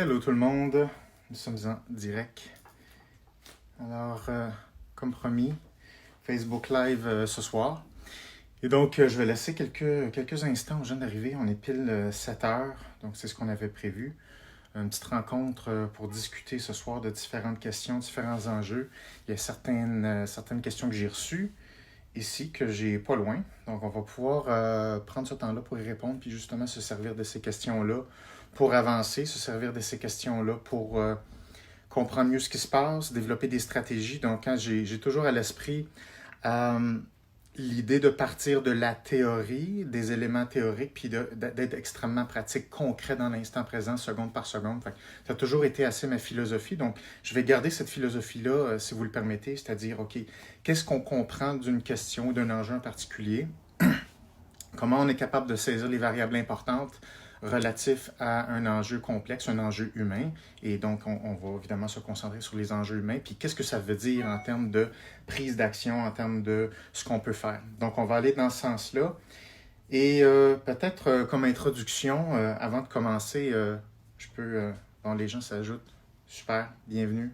Hello tout le monde, nous sommes en direct. Alors, comme promis, Facebook Live ce soir. Et donc, je vais laisser quelques instants aux gens d'arriver. On est pile 7 heures, donc c'est ce qu'on avait prévu. Une petite rencontre pour discuter ce soir de différentes questions, différents enjeux. Il y a certaines questions que j'ai reçues ici, que j'ai pas loin. Donc, on va pouvoir prendre ce temps-là pour y répondre, puis justement se servir de ces questions-là pour avancer, se servir de ces questions-là pour comprendre mieux ce qui se passe, développer des stratégies. Donc, quand j'ai toujours à l'esprit l'idée de partir de la théorie, des éléments théoriques, puis d'être extrêmement pratique, concret dans l'instant présent, seconde par seconde. Fait que ça a toujours été assez ma philosophie. Donc, je vais garder cette philosophie-là, si vous le permettez, c'est-à-dire, OK, qu'est-ce qu'on comprend d'une question, d'un enjeu en particulier? Comment on est capable de saisir les variables importantes relatifs à un enjeu complexe, un enjeu humain. Et donc, on va évidemment se concentrer sur les enjeux humains. Puis, qu'est-ce que ça veut dire en termes de prise d'action, en termes de ce qu'on peut faire. Donc, on va aller dans ce sens-là. Et peut-être comme introduction, avant de commencer, je peux... bon, les gens s'ajoutent. Super, bienvenue.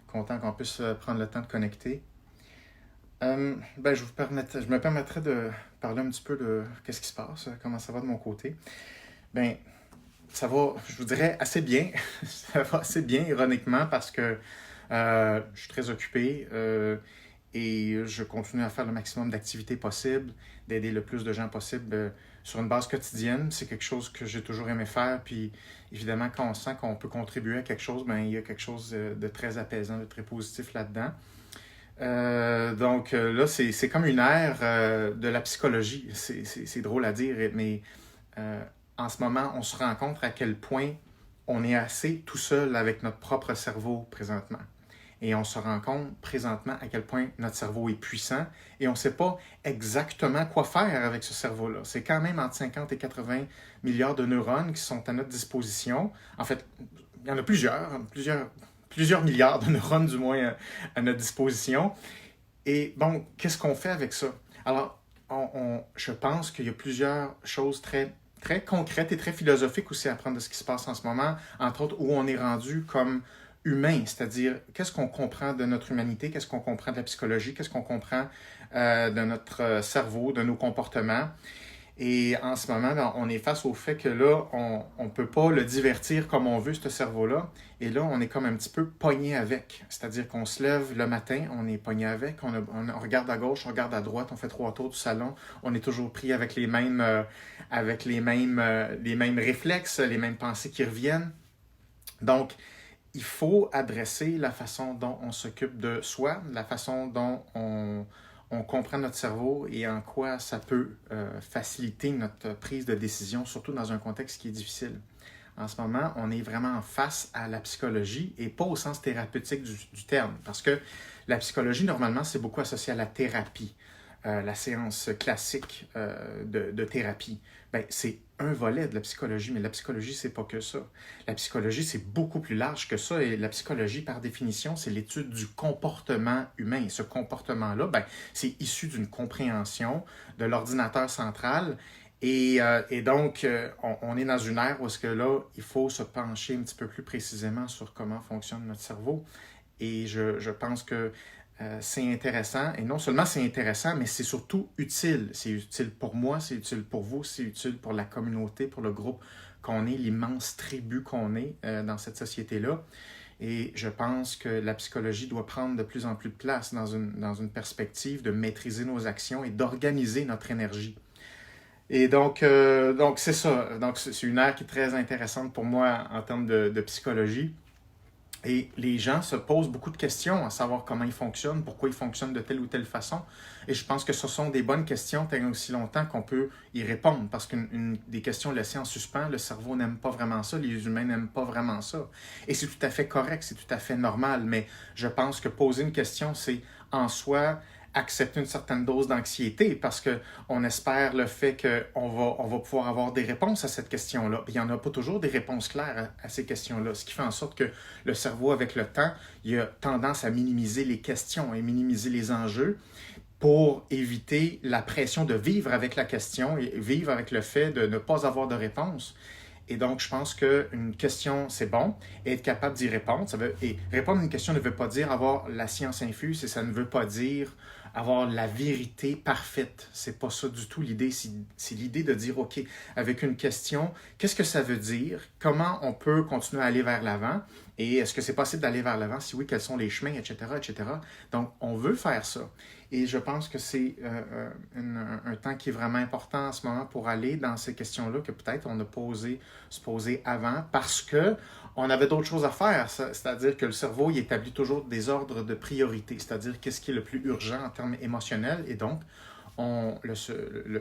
Content qu'on puisse prendre le temps de connecter. Je me permettrai de parler un petit peu de qu'est-ce qui se passe, comment ça va de mon côté. Ben, ça va, je vous dirais, assez bien. Ça va assez bien, ironiquement, parce que je suis très occupé et je continue à faire le maximum d'activités possibles, d'aider le plus de gens possible sur une base quotidienne. C'est quelque chose que j'ai toujours aimé faire. Puis, évidemment, quand on sent qu'on peut contribuer à quelque chose, ben, il y a quelque chose de très apaisant, de très positif là-dedans. Donc là, c'est comme une ère de la psychologie. C'est drôle à dire, mais en ce moment, on se rend compte à quel point on est assez tout seul avec notre propre cerveau présentement. Et on se rend compte présentement à quel point notre cerveau est puissant et on ne sait pas exactement quoi faire avec ce cerveau-là. C'est quand même entre 50 et 80 milliards de neurones qui sont à notre disposition. En fait, il y en a plusieurs milliards de neurones du moins à notre disposition. Et bon, qu'est-ce qu'on fait avec ça? Alors, je pense qu'il y a plusieurs choses très concrètes et très philosophiques aussi à prendre de ce qui se passe en ce moment, entre autres où on est rendu comme humain, c'est-à-dire qu'est-ce qu'on comprend de notre humanité, qu'est-ce qu'on comprend de la psychologie, qu'est-ce qu'on comprend de notre cerveau, de nos comportements. Et en ce moment, ben, on est face au fait que là, on ne peut pas le divertir comme on veut, ce cerveau-là. Et là, on est comme un petit peu pogné avec. C'est-à-dire qu'on se lève le matin, on est pogné avec, on regarde à gauche, on regarde à droite, on fait 3 tours du salon. On est toujours pris avec les mêmes réflexes, les mêmes pensées qui reviennent. Donc, il faut adresser la façon dont on s'occupe de soi, la façon dont on comprend notre cerveau et en quoi ça peut faciliter notre prise de décision, surtout dans un contexte qui est difficile. En ce moment, on est vraiment face à la psychologie et pas au sens thérapeutique du terme, parce que la psychologie, normalement, c'est beaucoup associé à la thérapie, la séance classique de thérapie. Ben, c'est un volet de la psychologie, mais la psychologie, c'est pas que ça. La psychologie, c'est beaucoup plus large que ça, et la psychologie, par définition, c'est l'étude du comportement humain. Et ce comportement-là, ben, c'est issu d'une compréhension de l'ordinateur central, et donc, on est dans une ère où est-ce que là, il faut se pencher un petit peu plus précisément sur comment fonctionne notre cerveau. Et je pense que c'est intéressant. Et non seulement c'est intéressant, mais c'est surtout utile. C'est utile pour moi, c'est utile pour vous, c'est utile pour la communauté, pour le groupe qu'on est, l'immense tribu qu'on est dans cette société-là. Et je pense que la psychologie doit prendre de plus en plus de place dans une perspective de maîtriser nos actions et d'organiser notre énergie. Et donc c'est ça. Donc, c'est une ère qui est très intéressante pour moi en termes de psychologie. Et les gens se posent beaucoup de questions à savoir comment ils fonctionnent, pourquoi ils fonctionnent de telle ou telle façon. Et je pense que ce sont des bonnes questions tant aussi longtemps qu'on peut y répondre. Parce des questions laissées en suspens, le cerveau n'aime pas vraiment ça, les humains n'aiment pas vraiment ça. Et c'est tout à fait correct, c'est tout à fait normal. Mais je pense que poser une question, c'est en soi accepter une certaine dose d'anxiété parce qu'on espère le fait qu'on va pouvoir avoir des réponses à cette question-là. Il n'y en a pas toujours des réponses claires à ces questions-là, ce qui fait en sorte que le cerveau, avec le temps, il a tendance à minimiser les questions et minimiser les enjeux pour éviter la pression de vivre avec la question et vivre avec le fait de ne pas avoir de réponse. Et donc, je pense qu'une question, c'est bon. Et être capable d'y répondre. Et répondre à une question ne veut pas dire avoir la science infuse et ça ne veut pas dire avoir la vérité parfaite. C'est pas ça du tout l'idée. C'est l'idée de dire, OK, avec une question, qu'est-ce que ça veut dire? Comment on peut continuer à aller vers l'avant? Et est-ce que c'est possible d'aller vers l'avant? Si oui, quels sont les chemins, etc., etc. Donc, on veut faire ça. Et je pense que c'est un temps qui est vraiment important en ce moment pour aller dans ces questions-là que peut-être on a se poser avant parce que on avait d'autres choses à faire. C'est-à-dire que le cerveau, il établit toujours des ordres de priorité, c'est-à-dire qu'est-ce qui est le plus urgent en termes émotionnels. Et donc,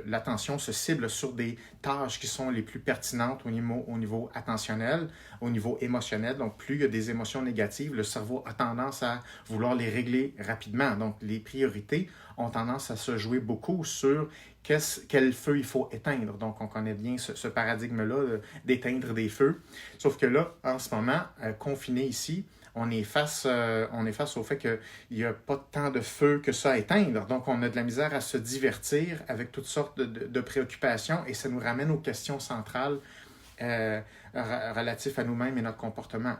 l'attention se cible sur des tâches qui sont les plus pertinentes au niveau attentionnel, au niveau émotionnel. Donc, plus il y a des émotions négatives, le cerveau a tendance à vouloir les régler rapidement. Donc, les priorités ont tendance à se jouer beaucoup sur quel feu il faut éteindre. Donc, on connaît bien ce paradigme-là d'éteindre des feux. Sauf que là, en ce moment, confiné ici, on est face au fait qu'il n'y a pas tant de feu que ça à éteindre. Donc, on a de la misère à se divertir avec toutes sortes de préoccupations et ça nous ramène aux questions centrales relatives à nous-mêmes et notre comportement.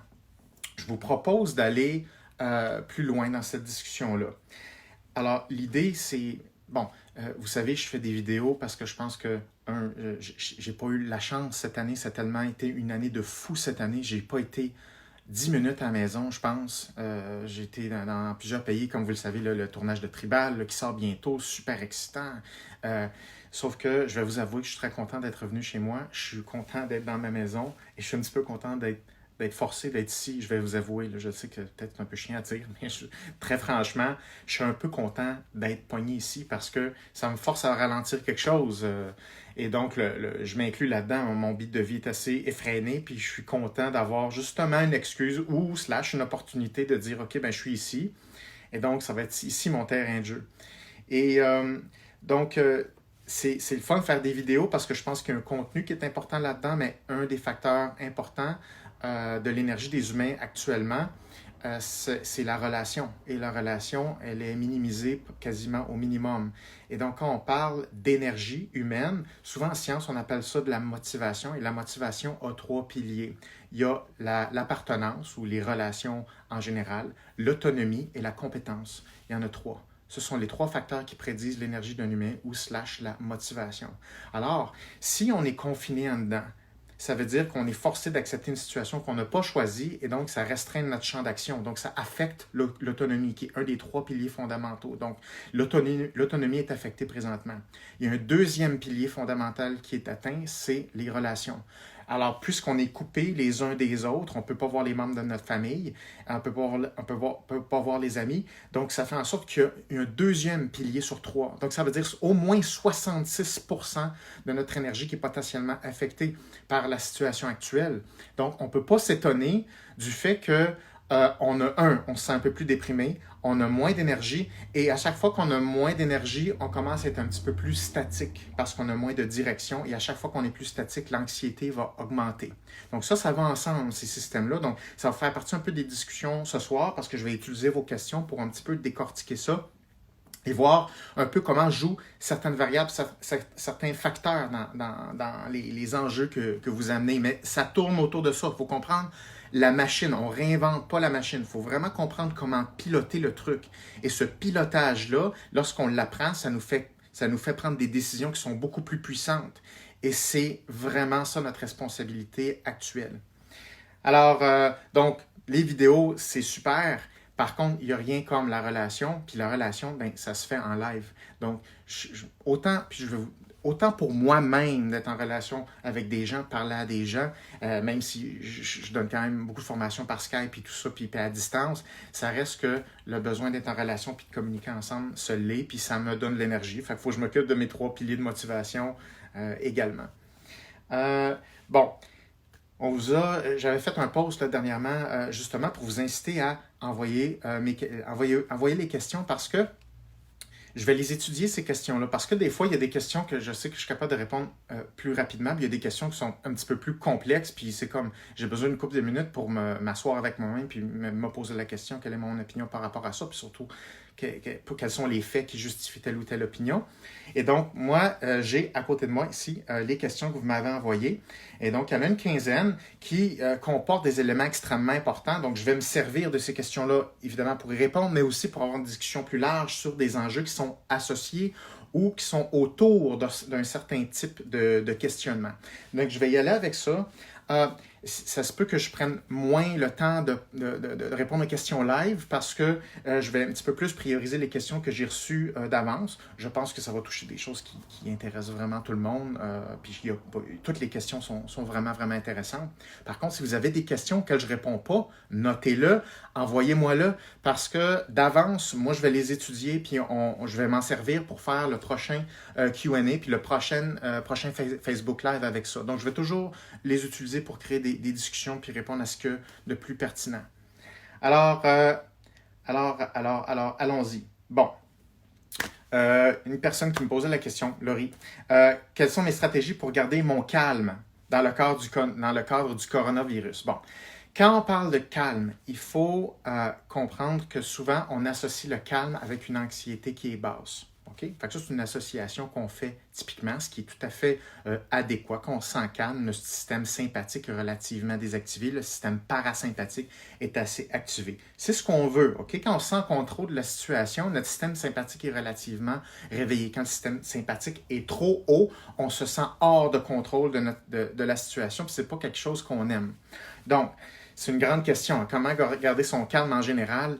Je vous propose d'aller plus loin dans cette discussion-là. Alors, l'idée, c'est... Bon, vous savez, je fais des vidéos parce que je pense que j'ai pas eu la chance cette année. Ça a tellement été une année de fou cette année. J'ai pas été 10 minutes à la maison, je pense. J'ai été dans plusieurs pays, comme vous le savez, le tournage de Tribal qui sort bientôt, super excitant. Sauf que je vais vous avouer que je suis très content d'être revenu chez moi. Je suis content d'être dans ma maison et je suis un petit peu content d'être forcé d'être ici. Je vais vous avouer, là, je sais que c'est peut-être un peu chiant à dire, mais très franchement, je suis un peu content d'être pogné ici parce que ça me force à ralentir quelque chose. Et donc, je m'inclus là-dedans. Mon beat de vie est assez effréné, puis je suis content d'avoir justement une excuse ou une opportunité de dire, OK, ben je suis ici. Et donc, ça va être ici mon terrain de jeu. Et donc, c'est le fun de faire des vidéos parce que je pense qu'il y a un contenu qui est important là-dedans, mais un des facteurs importants de l'énergie des humains actuellement, c'est la relation. Et la relation, elle est minimisée quasiment au minimum. Et donc, quand on parle d'énergie humaine, souvent en science, on appelle ça de la motivation. Et la motivation a 3 piliers. Il y a l'appartenance ou les relations en général, l'autonomie et la compétence. Il y en a 3. Ce sont les 3 facteurs qui prédisent l'énergie d'un humain ou / la motivation. Alors, si on est confiné en dedans, ça veut dire qu'on est forcé d'accepter une situation qu'on n'a pas choisie et donc ça restreint notre champ d'action. Donc ça affecte l'autonomie, qui est un des 3 piliers fondamentaux. Donc l'autonomie est affectée présentement. Il y a un deuxième pilier fondamental qui est atteint, c'est les relations. Alors, puisqu'on est coupé les uns des autres, on ne peut pas voir les membres de notre famille, on ne peut pas voir les amis. Donc, ça fait en sorte qu'il y a un deuxième pilier sur 3. Donc, ça veut dire au moins 66% de notre énergie qui est potentiellement affectée par la situation actuelle. Donc, on ne peut pas s'étonner du fait que on se sent un peu plus déprimé, on a moins d'énergie et à chaque fois qu'on a moins d'énergie, on commence à être un petit peu plus statique parce qu'on a moins de direction et à chaque fois qu'on est plus statique, l'anxiété va augmenter. Donc ça va ensemble, ces systèmes-là. Donc ça va faire partie un peu des discussions ce soir parce que je vais utiliser vos questions pour un petit peu décortiquer ça et voir un peu comment jouent certaines variables, certains facteurs dans les enjeux que vous amenez. Mais ça tourne autour de ça, il faut comprendre. La machine, on ne réinvente pas la machine. Il faut vraiment comprendre comment piloter le truc. Et ce pilotage-là, lorsqu'on l'apprend, ça nous fait prendre des décisions qui sont beaucoup plus puissantes. Et c'est vraiment ça notre responsabilité actuelle. Alors, donc, les vidéos, c'est super. Par contre, il n'y a rien comme la relation. Puis la relation, ben, ça se fait en live. Donc, autant pour moi-même d'être en relation avec des gens, parler à des gens, même si je donne quand même beaucoup de formations par Skype et tout ça, puis à distance, ça reste que le besoin d'être en relation puis de communiquer ensemble se l'est, puis ça me donne de l'énergie. Fait qu'il faut que je m'occupe de mes 3 piliers de motivation également. Bon, j'avais fait un post là, dernièrement justement pour vous inciter à envoyer les questions parce que je vais les étudier, ces questions-là, parce que des fois, il y a des questions que je sais que je suis capable de répondre plus rapidement, puis il y a des questions qui sont un petit peu plus complexes, puis c'est comme, j'ai besoin d'une couple de minutes pour m'asseoir avec moi-même, puis me poser la question, quelle est mon opinion par rapport à ça, puis surtout, quels sont les faits qui justifient telle ou telle opinion. Et donc, moi, j'ai à côté de moi ici les questions que vous m'avez envoyées. Et donc, il y en a une quinzaine qui comportent des éléments extrêmement importants. Donc, je vais me servir de ces questions-là, évidemment, pour y répondre, mais aussi pour avoir une discussion plus large sur des enjeux qui sont associés ou qui sont autour d'un certain type de questionnement. Donc, je vais y aller avec ça. Ça se peut que je prenne moins le temps de répondre aux questions live parce que je vais un petit peu plus prioriser les questions que j'ai reçues d'avance. Je pense que ça va toucher des choses qui intéressent vraiment tout le monde. Puis toutes les questions sont vraiment, vraiment intéressantes. Par contre, si vous avez des questions auxquelles je ne réponds pas, notez-le, envoyez-moi-le parce que d'avance, moi, je vais les étudier puis je vais m'en servir pour faire le prochain Q&A puis le prochain Facebook Live avec ça. Donc, je vais toujours les utiliser pour créer des discussions puis répondre à ce que de plus pertinent. Alors, allons-y. Bon. Une personne qui me posait la question, Laurie, quelles sont mes stratégies pour garder mon calme dans le cadre du coronavirus? Bon, quand on parle de calme, il faut comprendre que souvent, on associe le calme avec une anxiété qui est basse. Okay? Fait que ça, c'est une association qu'on fait typiquement, ce qui est tout à fait adéquat. Quand on se sent calme, notre système sympathique est relativement désactivé, le système parasympathique est assez activé. C'est ce qu'on veut. Okay? Quand on sent contrôle de la situation, notre système sympathique est relativement réveillé. Quand le système sympathique est trop haut, on se sent hors de contrôle de la situation, puis ce n'est pas quelque chose qu'on aime. Donc, c'est une grande question. Comment garder son calme en général?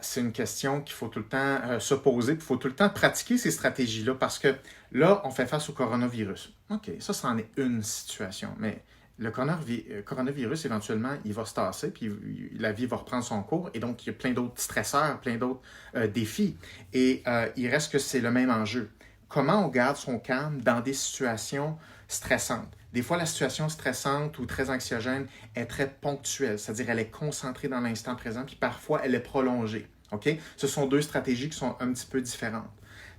C'est une question qu'il faut tout le temps se poser, il faut tout le temps pratiquer ces stratégies-là parce que là, on fait face au coronavirus. OK, ça, c'en est une situation, mais le coronavirus, éventuellement, il va se tasser, puis la vie va reprendre son cours, et donc il y a plein d'autres stresseurs, plein d'autres défis, et il reste que c'est le même enjeu. Comment on garde son calme dans des situations stressantes? Des fois, la situation stressante ou très anxiogène est très ponctuelle, c'est-à-dire elle est concentrée dans l'instant présent, puis parfois elle est prolongée. Okay? Ce sont deux stratégies qui sont un petit peu différentes.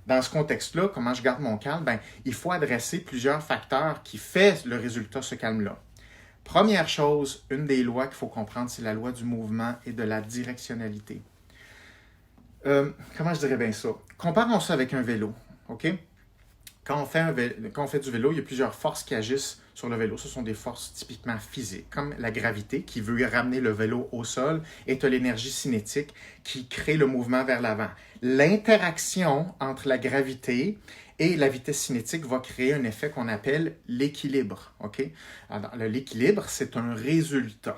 Dans ce contexte-là, comment je garde mon calme? Bien, il faut adresser plusieurs facteurs qui font le résultat, ce calme-là. Première chose, une des lois qu'il faut comprendre, c'est la loi du mouvement et de la directionnalité. Comment je dirais bien ça? Comparons ça avec un vélo. OK? Quand on fait du vélo, il y a plusieurs forces qui agissent sur le vélo. Ce sont des forces typiquement physiques, comme la gravité qui veut ramener le vélo au sol et tu as l'énergie cinétique qui crée le mouvement vers l'avant. L'interaction entre la gravité et la vitesse cinétique va créer un effet qu'on appelle l'équilibre. Okay? Alors, l'équilibre, c'est un résultat.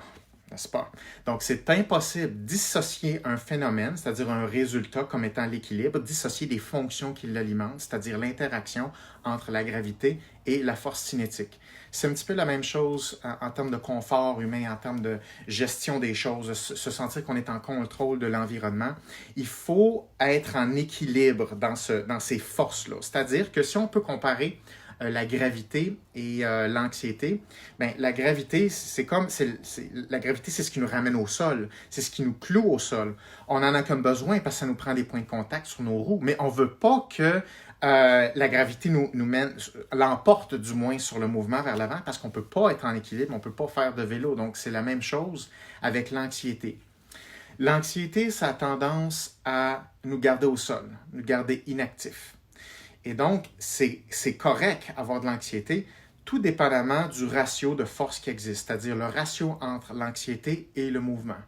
N'est-ce pas? Donc, c'est impossible de dissocier un phénomène, c'est-à-dire un résultat comme étant l'équilibre, dissocier des fonctions qui l'alimentent, c'est-à-dire l'interaction entre la gravité et la force cinétique. C'est un petit peu la même chose en termes de confort humain, en termes de gestion des choses, se sentir qu'on est en contrôle de l'environnement. Il faut être en équilibre dans ces forces-là. C'est-à-dire que si on peut comparer la gravité et l'anxiété, bien, la gravité, la gravité, c'est ce qui nous ramène au sol, c'est ce qui nous cloue au sol. On en a comme besoin parce que ça nous prend des points de contact sur nos roues, mais on ne veut pas que la gravité nous mène, l'emporte du moins sur le mouvement vers l'avant parce qu'on ne peut pas être en équilibre, on ne peut pas faire de vélo. Donc, c'est la même chose avec l'anxiété. L'anxiété, ça a tendance à nous garder au sol, nous garder inactifs. Et donc, c'est correct avoir de l'anxiété, tout dépendamment du ratio de force qui existe, c'est-à-dire le ratio entre l'anxiété et le mouvement.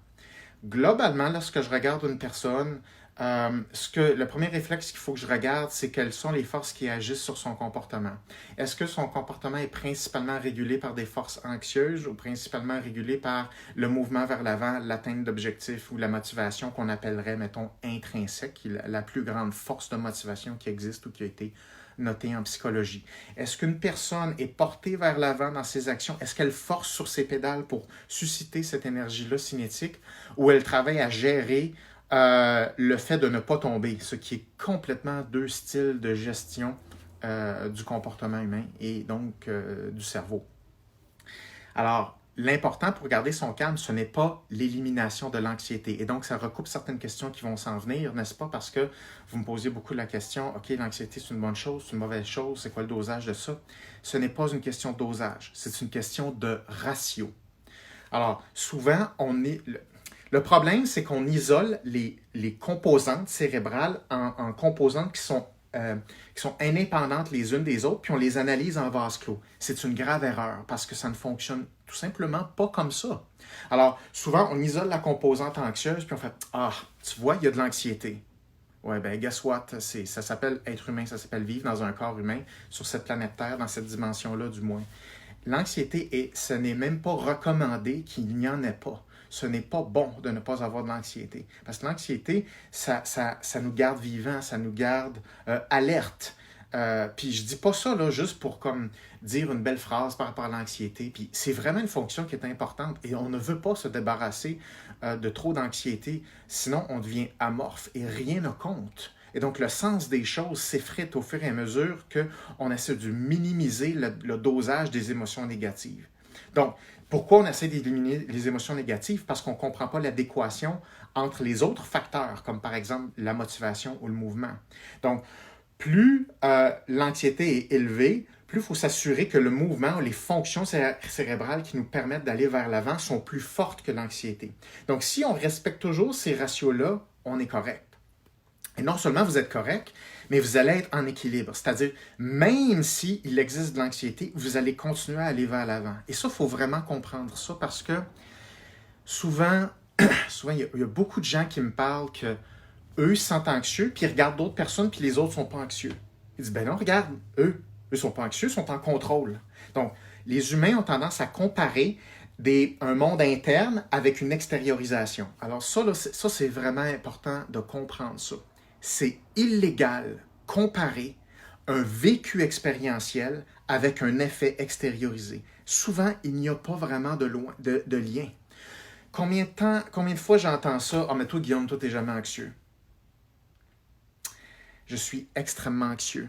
Globalement, lorsque je regarde une personne, le premier réflexe qu'il faut que je regarde, c'est quelles sont les forces qui agissent sur son comportement. Est-ce que son comportement est principalement régulé par des forces anxieuses ou principalement régulé par le mouvement vers l'avant, l'atteinte d'objectifs ou la motivation qu'on appellerait, mettons, intrinsèque, qui est la plus grande force de motivation qui existe ou qui a été notée en psychologie. Est-ce qu'une personne est portée vers l'avant dans ses actions? Est-ce qu'elle force sur ses pédales pour susciter cette énergie-là cinétique ou elle travaille à gérer le fait de ne pas tomber, ce qui est complètement deux styles de gestion du comportement humain et donc du cerveau. Alors, l'important pour garder son calme, ce n'est pas l'élimination de l'anxiété. Et donc, ça recoupe certaines questions qui vont s'en venir, n'est-ce pas? Parce que vous me posiez beaucoup la question, OK, l'anxiété, c'est une bonne chose, c'est une mauvaise chose, c'est quoi le dosage de ça? Ce n'est pas une question de dosage, c'est une question de ratio. Alors, souvent, Le problème, c'est qu'on isole les composantes cérébrales en composantes qui sont indépendantes les unes des autres, puis on les analyse en vase clos. C'est une grave erreur parce que ça ne fonctionne tout simplement pas comme ça. Alors, souvent, on isole la composante anxieuse, puis on fait « Ah, tu vois, il y a de l'anxiété. » Ouais, ben, guess what? Ça s'appelle être humain, ça s'appelle vivre dans un corps humain, sur cette planète Terre, dans cette dimension-là, du moins. L'anxiété, ce n'est même pas recommandé qu'il n'y en ait pas. Ce n'est pas bon de ne pas avoir de l'anxiété. Parce que l'anxiété, ça nous garde vivants, ça nous garde alertes. Puis je dis pas ça là, juste pour comme dire une belle phrase par rapport à l'anxiété. Puis c'est vraiment une fonction qui est importante et on ne veut pas se débarrasser de trop d'anxiété, sinon on devient amorphe et rien ne compte. Et donc, le sens des choses s'effrite au fur et à mesure qu'on essaie de minimiser le dosage des émotions négatives. Donc, pourquoi on essaie d'éliminer les émotions négatives? Parce qu'on ne comprend pas l'adéquation entre les autres facteurs, comme par exemple la motivation ou le mouvement. Donc, plus l'anxiété est élevée, plus il faut s'assurer que le mouvement ou les fonctions cérébrales qui nous permettent d'aller vers l'avant sont plus fortes que l'anxiété. Donc, si on respecte toujours ces ratios-là, on est correct. Et non seulement vous êtes correct, mais vous allez être en équilibre. C'est-à-dire, même s'il existe de l'anxiété, vous allez continuer à aller vers l'avant. Et ça, il faut vraiment comprendre ça parce que souvent, il y a beaucoup de gens qui me parlent que eux se sentent anxieux, puis ils regardent d'autres personnes, puis les autres ne sont pas anxieux. Ils disent, ben non, regarde, eux ne sont pas anxieux, ils sont en contrôle. Donc, les humains ont tendance à comparer un monde interne avec une extériorisation. Alors ça, c'est vraiment important de comprendre ça. C'est illégal comparer un vécu expérientiel avec un effet extériorisé. Souvent, il n'y a pas vraiment de lien. Combien de fois j'entends ça? « Ah, mais toi, Guillaume, toi, t'es jamais anxieux. » Je suis extrêmement anxieux.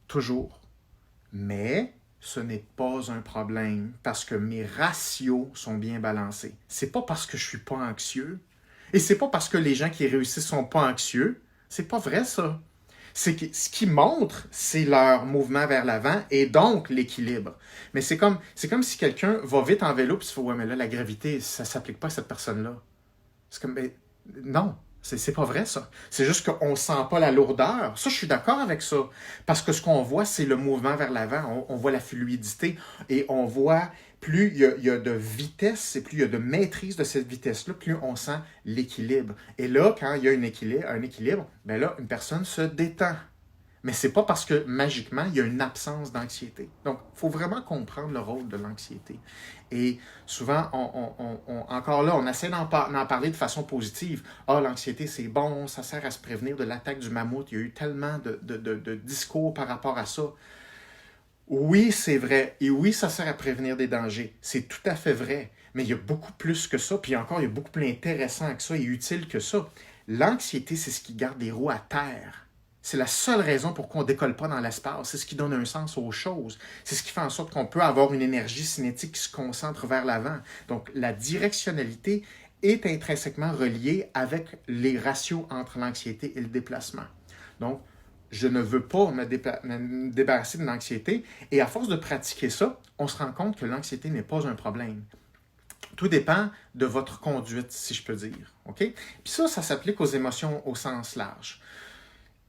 Toujours. Mais ce n'est pas un problème parce que mes ratios sont bien balancés. C'est pas parce que je suis pas anxieux et c'est pas parce que les gens qui réussissent sont pas anxieux. C'est pas vrai, ça. C'est que ce qui montre, c'est leur mouvement vers l'avant et donc l'équilibre. Mais c'est comme si quelqu'un va vite en vélo puis tu fais « Ouais, mais là, la gravité, ça ne s'applique pas à cette personne-là. » C'est comme ben, non, c'est pas vrai, ça. C'est juste qu'on ne sent pas la lourdeur. Ça, je suis d'accord avec ça. Parce que ce qu'on voit, c'est le mouvement vers l'avant. On voit la fluidité et on voit plus il y a de vitesse et plus il y a de maîtrise de cette vitesse-là, plus on sent l'équilibre. Et là, quand il y a un équilibre, ben là, une personne se détend. Mais ce n'est pas parce que magiquement, il y a une absence d'anxiété. Donc, il faut vraiment comprendre le rôle de l'anxiété. Et souvent, encore là, on essaie d'en parler de façon positive. Ah, l'anxiété, c'est bon, ça sert à se prévenir de l'attaque du mammouth. Il y a eu tellement de discours par rapport à ça. Oui, c'est vrai. Et oui, ça sert à prévenir des dangers. C'est tout à fait vrai. Mais il y a beaucoup plus que ça. Puis encore, il y a beaucoup plus intéressant que ça et utile que ça. L'anxiété, c'est ce qui garde les roues à terre. C'est la seule raison pourquoi on ne décolle pas dans l'espace. C'est ce qui donne un sens aux choses. C'est ce qui fait en sorte qu'on peut avoir une énergie cinétique qui se concentre vers l'avant. Donc, la directionnalité est intrinsèquement reliée avec les ratios entre l'anxiété et le déplacement. Donc, je ne veux pas me débarrasser de l'anxiété. Et à force de pratiquer ça, on se rend compte que l'anxiété n'est pas un problème. Tout dépend de votre conduite, si je peux dire. Okay? Puis ça s'applique aux émotions au sens large.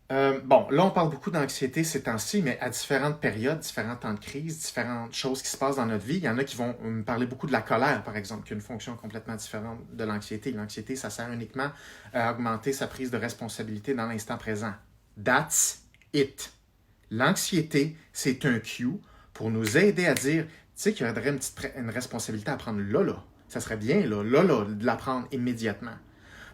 Bon, là, on parle beaucoup d'anxiété ces temps-ci, mais à différentes périodes, différents temps de crise, différentes choses qui se passent dans notre vie. Il y en a qui vont me parler beaucoup de la colère, par exemple, qui a une fonction complètement différente de l'anxiété. L'anxiété, ça sert uniquement à augmenter sa prise de responsabilité dans l'instant présent. That's it. L'anxiété, c'est un cue pour nous aider à dire, tu sais, qu'il y aurait une responsabilité à prendre là. Ça serait bien, là, de la prendre immédiatement.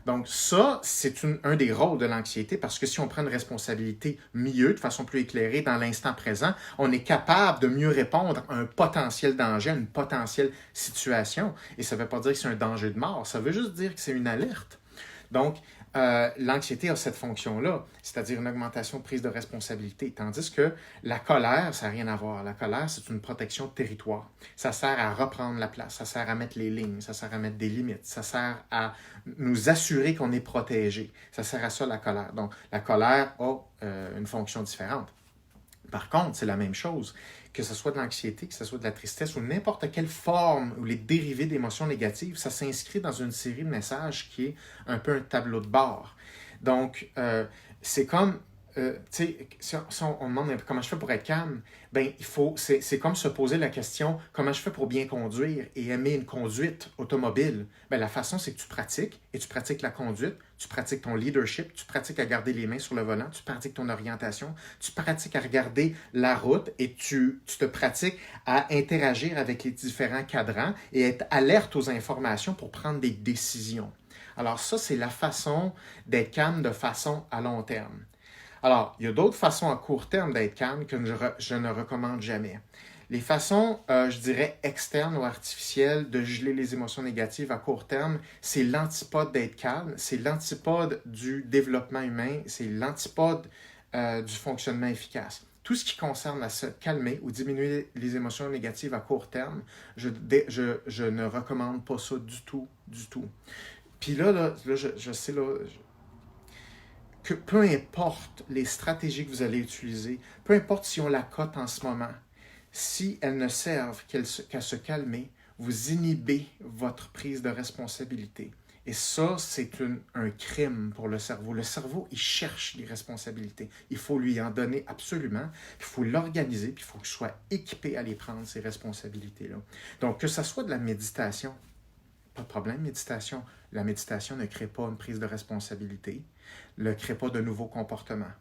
Donc ça, c'est un des rôles de l'anxiété parce que si on prend une responsabilité mieux, de façon plus éclairée dans l'instant présent, on est capable de mieux répondre à un potentiel danger, à une potentielle situation. Et ça ne veut pas dire que c'est un danger de mort, ça veut juste dire que c'est une alerte. Donc, l'anxiété a cette fonction-là, c'est-à-dire une augmentation de prise de responsabilité, tandis que la colère, ça n'a rien à voir. La colère, c'est une protection de territoire. Ça sert à reprendre la place, ça sert à mettre les lignes, ça sert à mettre des limites, ça sert à nous assurer qu'on est protégé. Ça sert à ça, la colère. Donc, la colère a une fonction différente. Par contre, c'est la même chose. que ce soit de l'anxiété, que ce soit de la tristesse ou n'importe quelle forme ou les dérivés d'émotions négatives, ça s'inscrit dans une série de messages qui est un peu un tableau de bord. Donc, c'est comme, tu sais, si on demande comment je fais pour être calme, ben, c'est comme se poser la question, comment je fais pour bien conduire et aimer une conduite automobile? Ben, la façon, c'est que tu pratiques, et tu pratiques la conduite, tu pratiques ton leadership, tu pratiques à garder les mains sur le volant, tu pratiques ton orientation, tu pratiques à regarder la route et tu te pratiques à interagir avec les différents cadrans et être alerte aux informations pour prendre des décisions. Alors ça, c'est la façon d'être calme de façon à long terme. Alors, il y a d'autres façons à court terme d'être calme que je ne recommande jamais. Les façons, je dirais, externes ou artificielles de geler les émotions négatives à court terme, c'est l'antipode d'être calme, c'est l'antipode du développement humain, c'est l'antipode du fonctionnement efficace. Tout ce qui concerne à se calmer ou diminuer les émotions négatives à court terme, je ne recommande pas ça du tout, du tout. Puis là je sais, que peu importe les stratégies que vous allez utiliser, peu importe si on la cote en ce moment, si elles ne servent qu'à se calmer, vous inhibez votre prise de responsabilité. Et ça, c'est un crime pour le cerveau. Le cerveau, il cherche les responsabilités. Il faut lui en donner absolument. Il faut l'organiser, puis il faut qu'il soit équipé à les prendre, ces responsabilités-là. Donc, que ce soit de la méditation, pas de problème, méditation. La méditation ne crée pas une prise de responsabilité, ne crée pas de nouveaux comportements.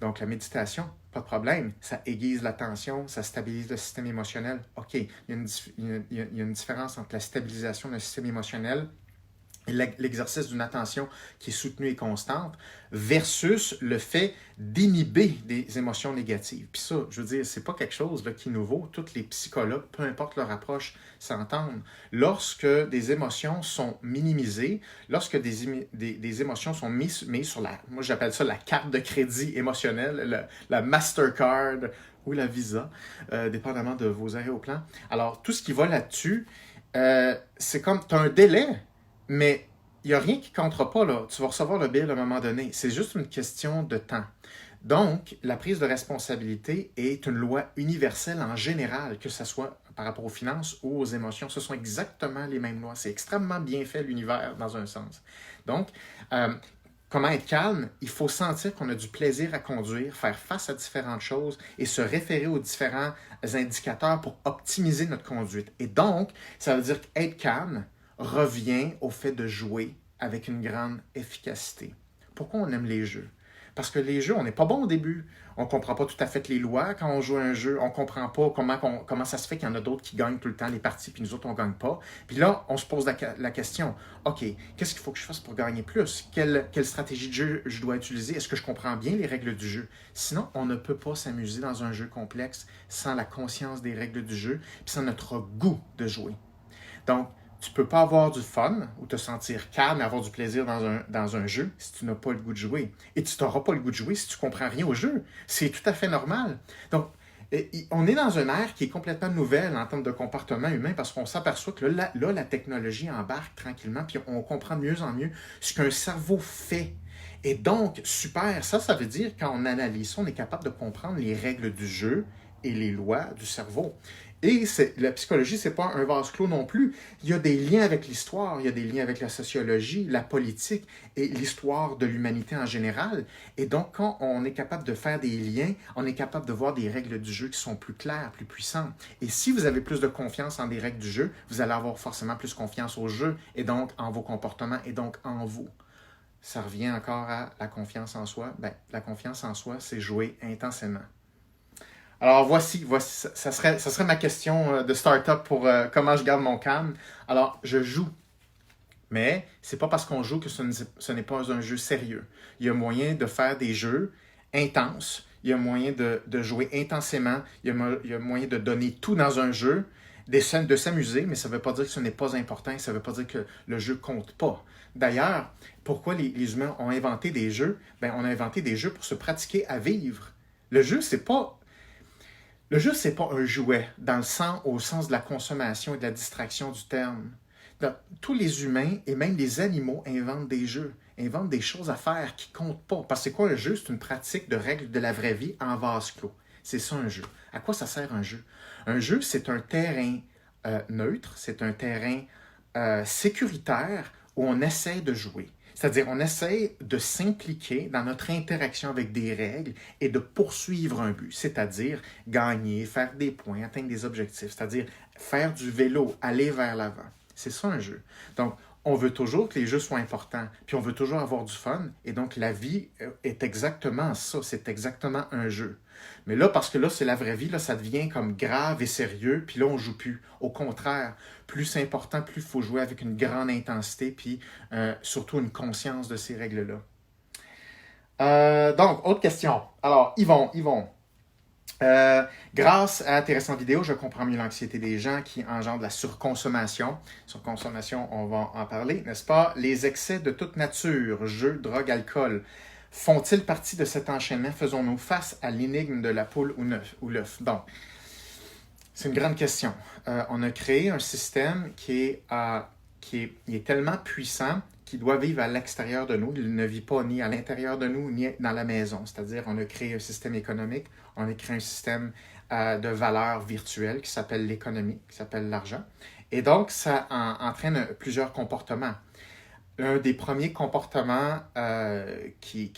Donc, la méditation, pas de problème, ça aiguise l'attention, ça stabilise le système émotionnel. OK, il y a une différence entre la stabilisation d'un système émotionnel et l'exercice d'une attention qui est soutenue et constante versus le fait d'inhiber des émotions négatives. Puis ça, je veux dire, c'est pas quelque chose là, qui est nouveau. Tous les psychologues, peu importe leur approche, s'entendent. Lorsque des émotions sont minimisées, lorsque des émotions sont mises sur moi j'appelle ça la carte de crédit émotionnelle, la Mastercard ou la Visa, dépendamment de vos aéroplans. Alors, tout ce qui va là-dessus, c'est comme, tu as un délai, mais il n'y a rien qui ne comptera pas, là. Tu vas recevoir le bill à un moment donné. C'est juste une question de temps. Donc, la prise de responsabilité est une loi universelle en général, que ce soit par rapport aux finances ou aux émotions. Ce sont exactement les mêmes lois. C'est extrêmement bien fait, l'univers, dans un sens. Donc, comment être calme? Il faut sentir qu'on a du plaisir à conduire, faire face à différentes choses et se référer aux différents indicateurs pour optimiser notre conduite. Et donc, ça veut dire qu'être calme revient au fait de jouer avec une grande efficacité. Pourquoi on aime les jeux? Parce que les jeux, on n'est pas bon au début. On ne comprend pas tout à fait les lois quand on joue à un jeu. On ne comprend pas comment ça se fait qu'il y en a d'autres qui gagnent tout le temps les parties, puis nous autres, on ne gagne pas. Puis là, on se pose la question, OK, qu'est-ce qu'il faut que je fasse pour gagner plus? Quelle stratégie de jeu je dois utiliser? Est-ce que je comprends bien les règles du jeu? Sinon, on ne peut pas s'amuser dans un jeu complexe sans la conscience des règles du jeu, puis sans notre goût de jouer. Donc, tu ne peux pas avoir du fun ou te sentir calme et avoir du plaisir dans un jeu si tu n'as pas le goût de jouer. Et tu n'auras pas le goût de jouer si tu ne comprends rien au jeu. C'est tout à fait normal. Donc, on est dans une ère qui est complètement nouvelle en termes de comportement humain parce qu'on s'aperçoit que là, la technologie embarque tranquillement puis on comprend de mieux en mieux ce qu'un cerveau fait. Et donc, super, ça veut dire quand on analyse ça, on est capable de comprendre les règles du jeu et les lois du cerveau. Et la psychologie, ce n'est pas un vase clos non plus. Il y a des liens avec l'histoire, il y a des liens avec la sociologie, la politique et l'histoire de l'humanité en général. Et donc, quand on est capable de faire des liens, on est capable de voir des règles du jeu qui sont plus claires, plus puissantes. Et si vous avez plus de confiance en des règles du jeu, vous allez avoir forcément plus confiance au jeu et donc en vos comportements et donc en vous. Ça revient encore à la confiance en soi. Bien, la confiance en soi, c'est jouer intensément. Alors voici ça serait ma question de start-up pour comment je garde mon calme. Alors, je joue. Mais c'est pas parce qu'on joue que ce n'est pas un jeu sérieux. Il y a moyen de faire des jeux intenses. Il y a moyen de jouer intensément. Il y a moyen de donner tout dans un jeu, de s'amuser, mais ça ne veut pas dire que ce n'est pas important. Ça ne veut pas dire que le jeu compte pas. D'ailleurs, pourquoi les humains ont inventé des jeux? Bien, on a inventé des jeux pour se pratiquer à vivre. Le jeu, c'est pas un jouet au sens de la consommation et de la distraction du terme. Donc, tous les humains et même les animaux inventent des jeux, inventent des choses à faire qui ne comptent pas. Parce que c'est quoi un jeu? C'est une pratique de règles de la vraie vie en vase clos. C'est ça un jeu. À quoi ça sert un jeu? Un jeu, c'est un terrain neutre, c'est un terrain sécuritaire où on essaie de jouer. C'est-à-dire, on essaie de s'impliquer dans notre interaction avec des règles et de poursuivre un but, c'est-à-dire gagner, faire des points, atteindre des objectifs, c'est-à-dire faire du vélo, aller vers l'avant. C'est ça un jeu. Donc, on veut toujours que les jeux soient importants, puis on veut toujours avoir du fun, et donc la vie est exactement ça, c'est exactement un jeu. Mais là, parce que là, c'est la vraie vie, là, ça devient comme grave et sérieux, puis là, on joue plus. Au contraire, plus c'est important, plus il faut jouer avec une grande intensité, puis surtout une conscience de ces règles-là. Donc, autre question. Alors, Yvon, grâce à tes récentes vidéos, je comprends mieux l'anxiété des gens qui engendrent la surconsommation. Surconsommation, on va en parler, n'est-ce pas? Les excès de toute nature, jeux, drogue, alcool, font-ils partie de cet enchaînement? Faisons-nous face à l'énigme de la poule ou l'œuf? Donc, c'est une grande question. On a créé un système il est tellement puissant qu'il doit vivre à l'extérieur de nous. Il ne vit pas ni à l'intérieur de nous, ni dans la maison. C'est-à-dire, on a créé un système économique, on a créé un système de valeurs virtuelles qui s'appelle l'économie, qui s'appelle l'argent. Et donc, ça entraîne plusieurs comportements. Un des premiers comportements qui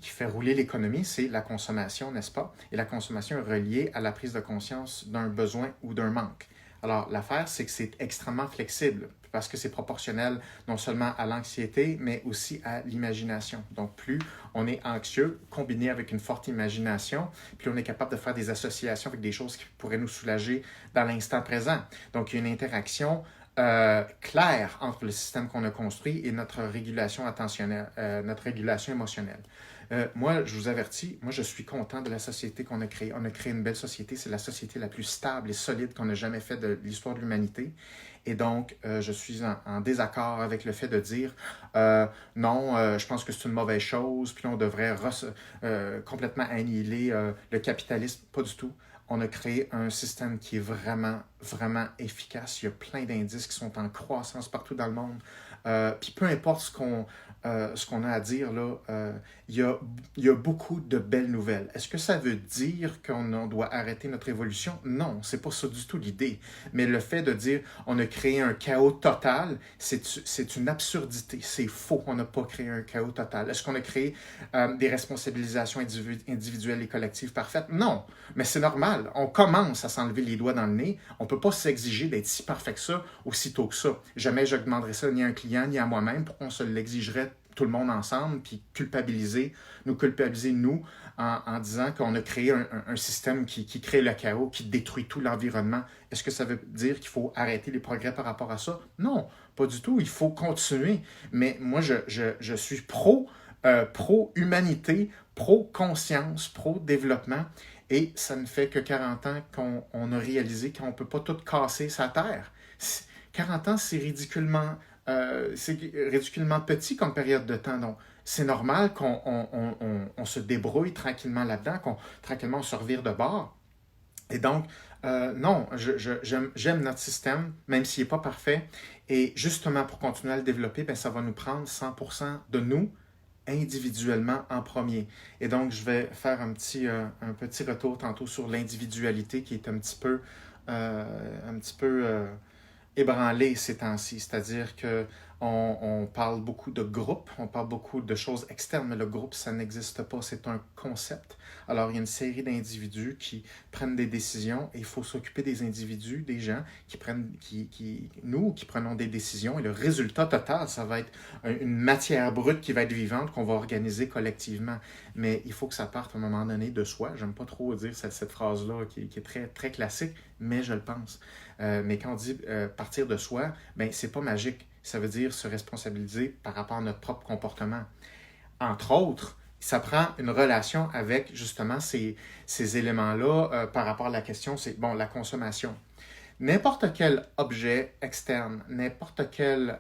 fait rouler l'économie, c'est la consommation, n'est-ce pas? Et la consommation est reliée à la prise de conscience d'un besoin ou d'un manque. Alors, l'affaire, c'est que c'est extrêmement flexible parce que c'est proportionnel non seulement à l'anxiété, mais aussi à l'imagination. Donc, plus on est anxieux, combiné avec une forte imagination, plus on est capable de faire des associations avec des choses qui pourraient nous soulager dans l'instant présent. Donc, il y a une interaction clair entre le système qu'on a construit et notre régulation attentionnelle, notre régulation émotionnelle. Moi, je vous avertis, moi, je suis content de la société qu'on a créée. On a créé une belle société. C'est la société la plus stable et solide qu'on a jamais fait de l'histoire de l'humanité. Et donc, je suis en désaccord avec le fait de dire non, je pense que c'est une mauvaise chose, puis on devrait complètement annihiler le capitalisme. Pas du tout. On a créé un système qui est vraiment, vraiment efficace. Il y a plein d'indices qui sont en croissance partout dans le monde. Puis peu importe ce qu'on a à dire, là, il y a beaucoup de belles nouvelles. Est-ce que ça veut dire qu'on doit arrêter notre évolution? Non, c'est pas ça du tout l'idée. Mais le fait de dire on a créé un chaos total, c'est une absurdité. C'est faux, on n'a pas créé un chaos total. Est-ce qu'on a créé des responsabilisations individuelles et collectives parfaites? Non, mais c'est normal. On commence à s'enlever les doigts dans le nez. On ne peut pas s'exiger d'être si parfait que ça, aussitôt que ça. Jamais je demanderais ça ni à un client, ni à moi-même, pour qu'on se l'exigerait tout le monde ensemble, puis nous culpabiliser, nous, en disant qu'on a créé un système qui crée le chaos, qui détruit tout l'environnement. Est-ce que ça veut dire qu'il faut arrêter les progrès par rapport à ça? Non, pas du tout. Il faut continuer. Mais moi, je suis pro-humanité, pro-conscience, pro-développement. Et ça ne fait que 40 ans qu'on a réalisé qu'on ne peut pas tout casser sa terre. 40 ans, c'est ridiculement petit comme période de temps. Donc, c'est normal qu'on se débrouille tranquillement là-dedans, qu'on tranquillement on se revire de bord. Et donc, non, j'aime notre système, même s'il n'est pas parfait. Et justement, pour continuer à le développer, bien, ça va nous prendre 100% de nous, individuellement en premier. Et donc, je vais faire un petit retour tantôt sur l'individualité qui est un petit peu ébranlé ces temps-ci. C'est-à-dire qu'on parle beaucoup de groupe, on parle beaucoup de choses externes, mais le groupe, ça n'existe pas, c'est un concept. Alors, il y a une série d'individus qui prennent des décisions et il faut s'occuper des individus, des gens qui prenons des décisions et le résultat total, ça va être une matière brute qui va être vivante, qu'on va organiser collectivement. Mais il faut que ça parte à un moment donné de soi. J'aime pas trop dire cette phrase-là qui est très, très classique, mais je le pense. Mais quand on dit partir de soi, ben, c'est pas magique. Ça veut dire se responsabiliser par rapport à notre propre comportement. Entre autres, ça prend une relation avec justement ces éléments-là par rapport à la question, c'est bon, la consommation. N'importe quel objet externe, n'importe quel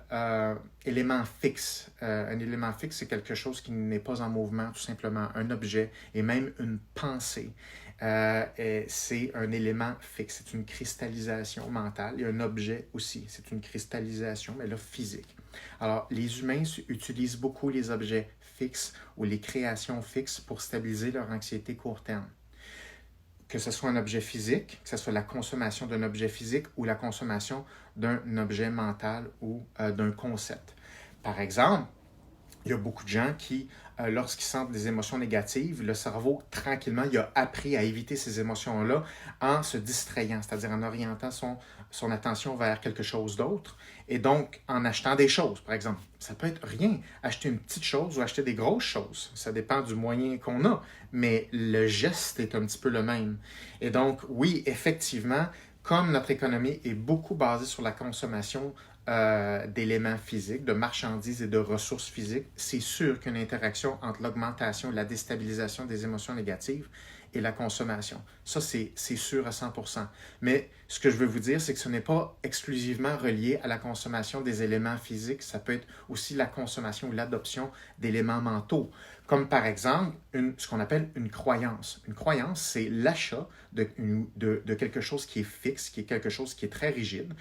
élément fixe, un élément fixe, c'est quelque chose qui n'est pas en mouvement, tout simplement, un objet et même une pensée. C'est un élément fixe, c'est une cristallisation mentale. Et un objet aussi, c'est une cristallisation, mais là, physique. Alors, les humains utilisent beaucoup les objets fixes ou les créations fixes pour stabiliser leur anxiété court terme. que ce soit un objet physique, que ce soit la consommation d'un objet physique ou la consommation d'un objet mental ou d'un concept. Par exemple, il y a beaucoup de gens qui, lorsqu'ils sentent des émotions négatives, le cerveau, tranquillement, il a appris à éviter ces émotions-là en se distrayant, c'est-à-dire en orientant son attention vers quelque chose d'autre. Et donc, en achetant des choses, par exemple. Ça peut être rien, acheter une petite chose ou acheter des grosses choses. Ça dépend du moyen qu'on a, mais le geste est un petit peu le même. Et donc, oui, effectivement, comme notre économie est beaucoup basée sur la consommation d'éléments physiques, de marchandises et de ressources physiques, c'est sûr qu'une interaction entre l'augmentation et la déstabilisation des émotions négatives et la consommation. Ça, c'est sûr à 100%. Mais ce que je veux vous dire, c'est que ce n'est pas exclusivement relié à la consommation des éléments physiques, ça peut être aussi la consommation ou l'adoption d'éléments mentaux, comme par exemple ce qu'on appelle une croyance. Une croyance, c'est l'achat de quelque chose qui est fixe, qui est quelque chose qui est très rigide,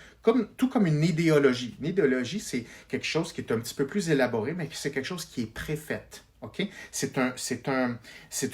tout comme une idéologie. Une idéologie, c'est quelque chose qui est un petit peu plus élaboré, mais c'est quelque chose qui est préfait. OK? C'est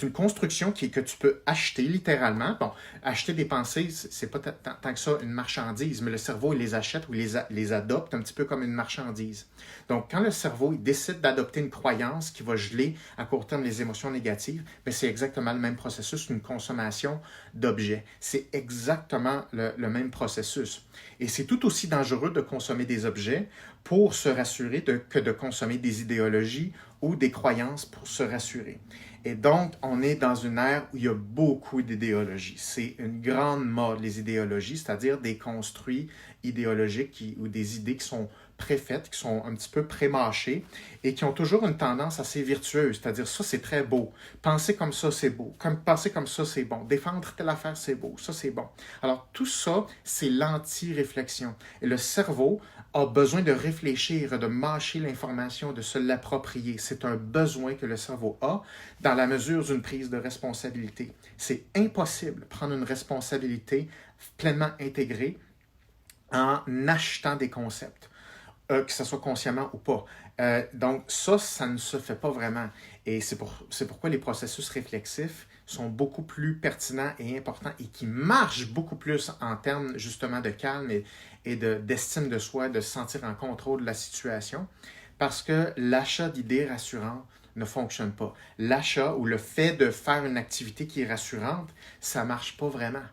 une construction que tu peux acheter littéralement. Bon, acheter des pensées, c'est pas tant que ça une marchandise, mais le cerveau, il les achète ou les adopte un petit peu comme une marchandise. Donc, quand le cerveau il décide d'adopter une croyance qui va geler à court terme les émotions négatives, bien, c'est exactement le même processus, une consommation d'objets. C'est exactement le même processus. Et c'est tout aussi dangereux de consommer des objets pour se rassurer que de consommer des idéologies ou des croyances pour se rassurer. Et donc, on est dans une ère où il y a beaucoup d'idéologies. C'est une grande mode, les idéologies, c'est-à-dire des construits idéologiques ou des idées qui sont préfaites, qui sont un petit peu pré-mâchées et qui ont toujours une tendance assez virtueuse, c'est-à-dire ça, c'est très beau. Penser comme ça, c'est beau. Penser comme ça, c'est bon. Défendre telle affaire, c'est beau. Ça, c'est bon. Alors, tout ça, c'est l'anti-réflexion. Et le cerveau a besoin de réfléchir, de mâcher l'information, de se l'approprier. C'est un besoin que le cerveau a dans la mesure d'une prise de responsabilité. C'est impossible de prendre une responsabilité pleinement intégrée en achetant des concepts, que ce soit consciemment ou pas. Donc ça ne se fait pas vraiment. Et c'est pourquoi les processus réflexifs sont beaucoup plus pertinents et importants et qui marchent beaucoup plus en termes justement de calme et d'estime de soi, de se sentir en contrôle de la situation, parce que l'achat d'idées rassurantes ne fonctionne pas. L'achat ou le fait de faire une activité qui est rassurante, ça ne marche pas vraiment.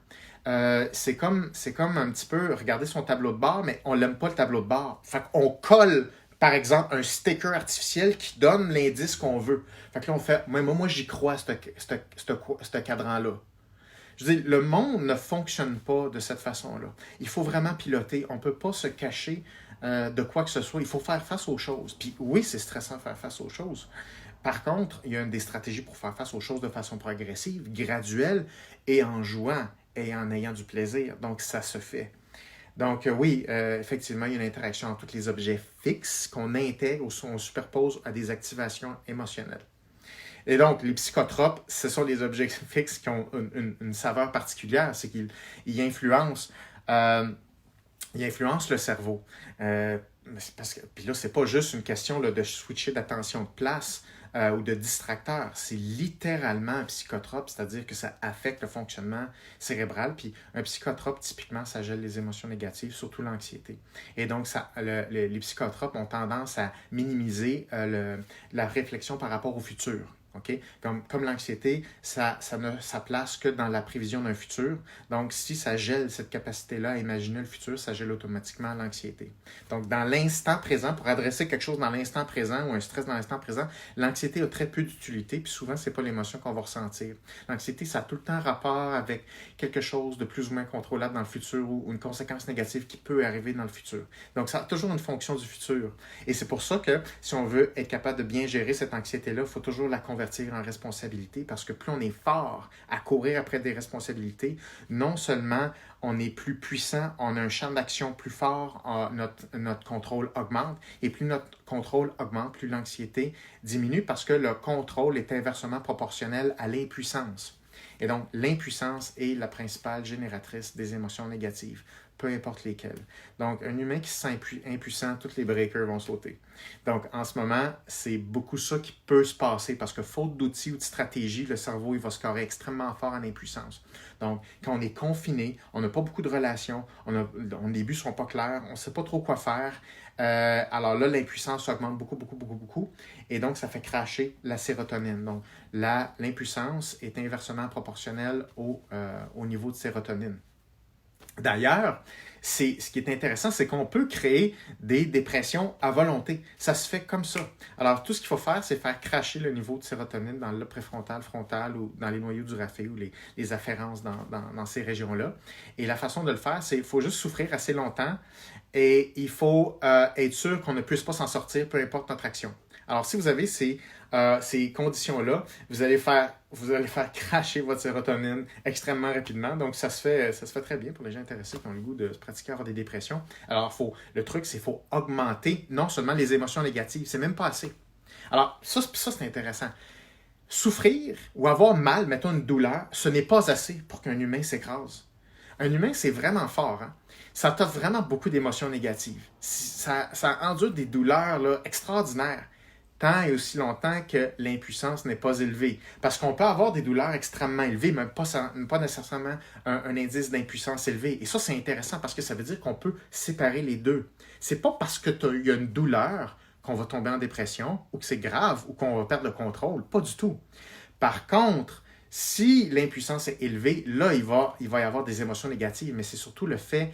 C'est comme un petit peu regarder son tableau de bord, mais on n'aime pas le tableau de bord. Fait qu'on colle, par exemple, un sticker artificiel qui donne l'indice qu'on veut. Fait que là, on fait, moi j'y crois, ce cadran-là. Je veux dire, le monde ne fonctionne pas de cette façon-là. Il faut vraiment piloter. On ne peut pas se cacher de quoi que ce soit. Il faut faire face aux choses. Puis oui, c'est stressant de faire face aux choses. Par contre, il y a des stratégies pour faire face aux choses de façon progressive, graduelle et en jouant et en ayant du plaisir. Donc, ça se fait. Donc, oui, effectivement, il y a une interaction entre tous les objets fixes qu'on intègre ou qu'on superpose à des activations émotionnelles. Et donc, les psychotropes, ce sont des objets fixes qui ont une saveur particulière, c'est qu'ils influencent, le cerveau. Puis là, c'est pas juste une question là, de switcher d'attention de place ou de distracteur. C'est littéralement un psychotrope, c'est-à-dire que ça affecte le fonctionnement cérébral. Puis un psychotrope, typiquement, ça gèle les émotions négatives, surtout l'anxiété. Et donc, les psychotropes ont tendance à minimiser la réflexion par rapport au futur. Okay? Comme l'anxiété, ça ne sa place que dans la prévision d'un futur. Donc, si ça gèle cette capacité-là à imaginer le futur, ça gèle automatiquement l'anxiété. Donc, dans l'instant présent, pour adresser quelque chose dans l'instant présent ou un stress dans l'instant présent, l'anxiété a très peu d'utilité, puis souvent, ce n'est pas l'émotion qu'on va ressentir. L'anxiété, ça a tout le temps rapport avec quelque chose de plus ou moins contrôlable dans le futur ou une conséquence négative qui peut arriver dans le futur. Donc, ça a toujours une fonction du futur. Et c'est pour ça que si on veut être capable de bien gérer cette anxiété-là, il faut toujours la convertir en responsabilité, parce que plus on est fort à courir après des responsabilités, non seulement on est plus puissant, on a un champ d'action plus fort, notre contrôle augmente, et plus notre contrôle augmente, plus l'anxiété diminue, parce que le contrôle est inversement proportionnel à l'impuissance. Et donc, l'impuissance est la principale génératrice des émotions négatives. peu importe lesquels. Donc, un humain qui se sent impuissant, tous les breakers vont sauter. Donc, en ce moment, c'est beaucoup ça qui peut se passer parce que faute d'outils ou de stratégie, le cerveau il va scorer extrêmement fort en impuissance. Donc, quand on est confiné, on n'a pas beaucoup de relations, les buts ne sont pas clairs, on ne sait pas trop quoi faire. Alors là, l'impuissance augmente beaucoup, beaucoup, beaucoup, beaucoup. Et donc, ça fait cracher la sérotonine. Donc, l'impuissance est inversement proportionnelle au niveau de sérotonine. D'ailleurs, ce qui est intéressant, c'est qu'on peut créer des dépressions à volonté. Ça se fait comme ça. Alors, tout ce qu'il faut faire, c'est faire cracher le niveau de sérotonine dans le lobe préfrontal, frontal ou dans les noyaux du raphe ou les afférences dans ces régions-là. Et la façon de le faire, c'est qu'il faut juste souffrir assez longtemps et il faut être sûr qu'on ne puisse pas s'en sortir, peu importe notre action. Alors, si vous avez ces conditions-là, vous allez faire cracher votre sérotonine extrêmement rapidement. Donc, ça se fait très bien pour les gens intéressés qui ont le goût de se pratiquer à avoir des dépressions. Alors, le truc, c'est qu'il faut augmenter non seulement les émotions négatives, c'est même pas assez. Alors, ça c'est intéressant. Souffrir ou avoir mal, mettons une douleur, ce n'est pas assez pour qu'un humain s'écrase. Un humain, c'est vraiment fort. Hein? Ça t'offre vraiment beaucoup d'émotions négatives. Ça endure des douleurs là, extraordinaires. Tant et aussi longtemps que l'impuissance n'est pas élevée. Parce qu'on peut avoir des douleurs extrêmement élevées, mais pas nécessairement un indice d'impuissance élevé. Et ça, c'est intéressant parce que ça veut dire qu'on peut séparer les deux. C'est pas parce qu'il y a une douleur qu'on va tomber en dépression ou que c'est grave ou qu'on va perdre le contrôle. Pas du tout. Par contre, si l'impuissance est élevée, là, il va y avoir des émotions négatives, mais c'est surtout le fait,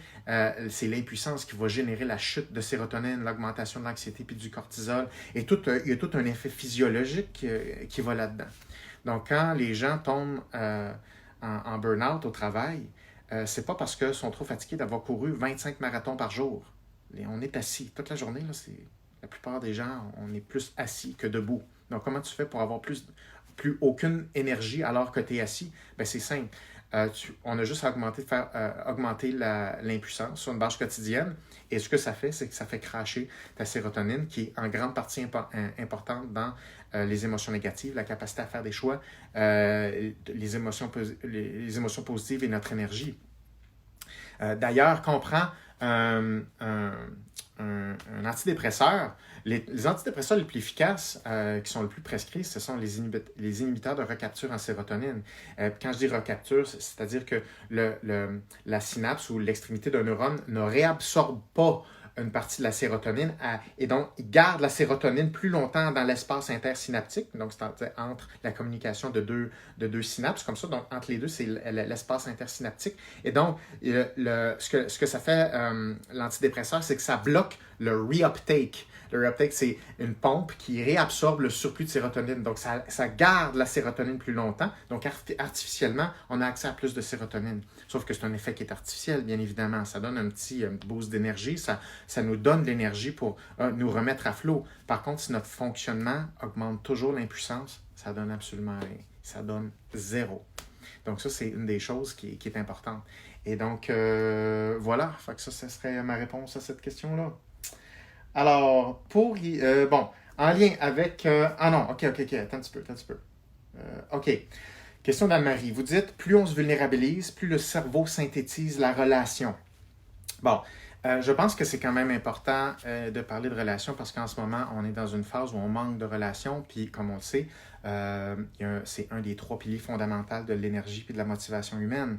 c'est l'impuissance qui va générer la chute de sérotonine, l'augmentation de l'anxiété puis du cortisol. Et il y a tout un effet physiologique qui va là-dedans. Donc, quand les gens tombent en burn-out au travail, c'est pas parce qu'ils sont trop fatigués d'avoir couru 25 marathons par jour. On est assis toute la journée, là, la plupart des gens, on est plus assis que debout. Donc, comment tu fais pour avoir plus aucune énergie alors que tu es assis? Bien, c'est simple. On a juste à augmenter l'impuissance sur une base quotidienne. Et ce que ça fait, c'est que ça fait cracher ta sérotonine, qui est en grande partie importante dans les émotions négatives, la capacité à faire des choix, les émotions positives et notre énergie. D'ailleurs, quand on prend un antidépresseur, les antidépresseurs les plus efficaces qui sont le plus prescrits, ce sont les inhibiteurs de recapture en sérotonine. Quand je dis recapture, c'est-à-dire que la synapse ou l'extrémité d'un neurone ne réabsorbe pas une partie de la sérotonine et donc il garde la sérotonine plus longtemps dans l'espace intersynaptique, donc c'est entre la communication de deux synapses comme ça, donc entre les deux c'est l'espace intersynaptique. Et donc ce que ça fait l'antidépresseur, c'est que ça bloque le reuptake. Le reuptake, c'est une pompe qui réabsorbe le surplus de sérotonine. Donc, ça garde la sérotonine plus longtemps. Donc, artificiellement, on a accès à plus de sérotonine. Sauf que c'est un effet qui est artificiel, bien évidemment. Ça donne un petit boost d'énergie. Ça nous donne de l'énergie pour nous remettre à flot. Par contre, si notre fonctionnement augmente toujours l'impuissance, ça donne absolument rien. Ça donne zéro. Donc, ça, c'est une des choses qui est importante. Et donc, voilà. Fait que ça serait ma réponse à cette question-là. Alors, en lien avec... ah non, ok, attends un petit peu. Ok, question d'Anne-Marie. Vous dites, plus on se vulnérabilise, plus le cerveau synthétise la relation. Bon, je pense que c'est quand même important de parler de relations parce qu'en ce moment, on est dans une phase où on manque de relations, puis comme on le sait, c'est un des 3 piliers fondamentaux de l'énergie et de la motivation humaine.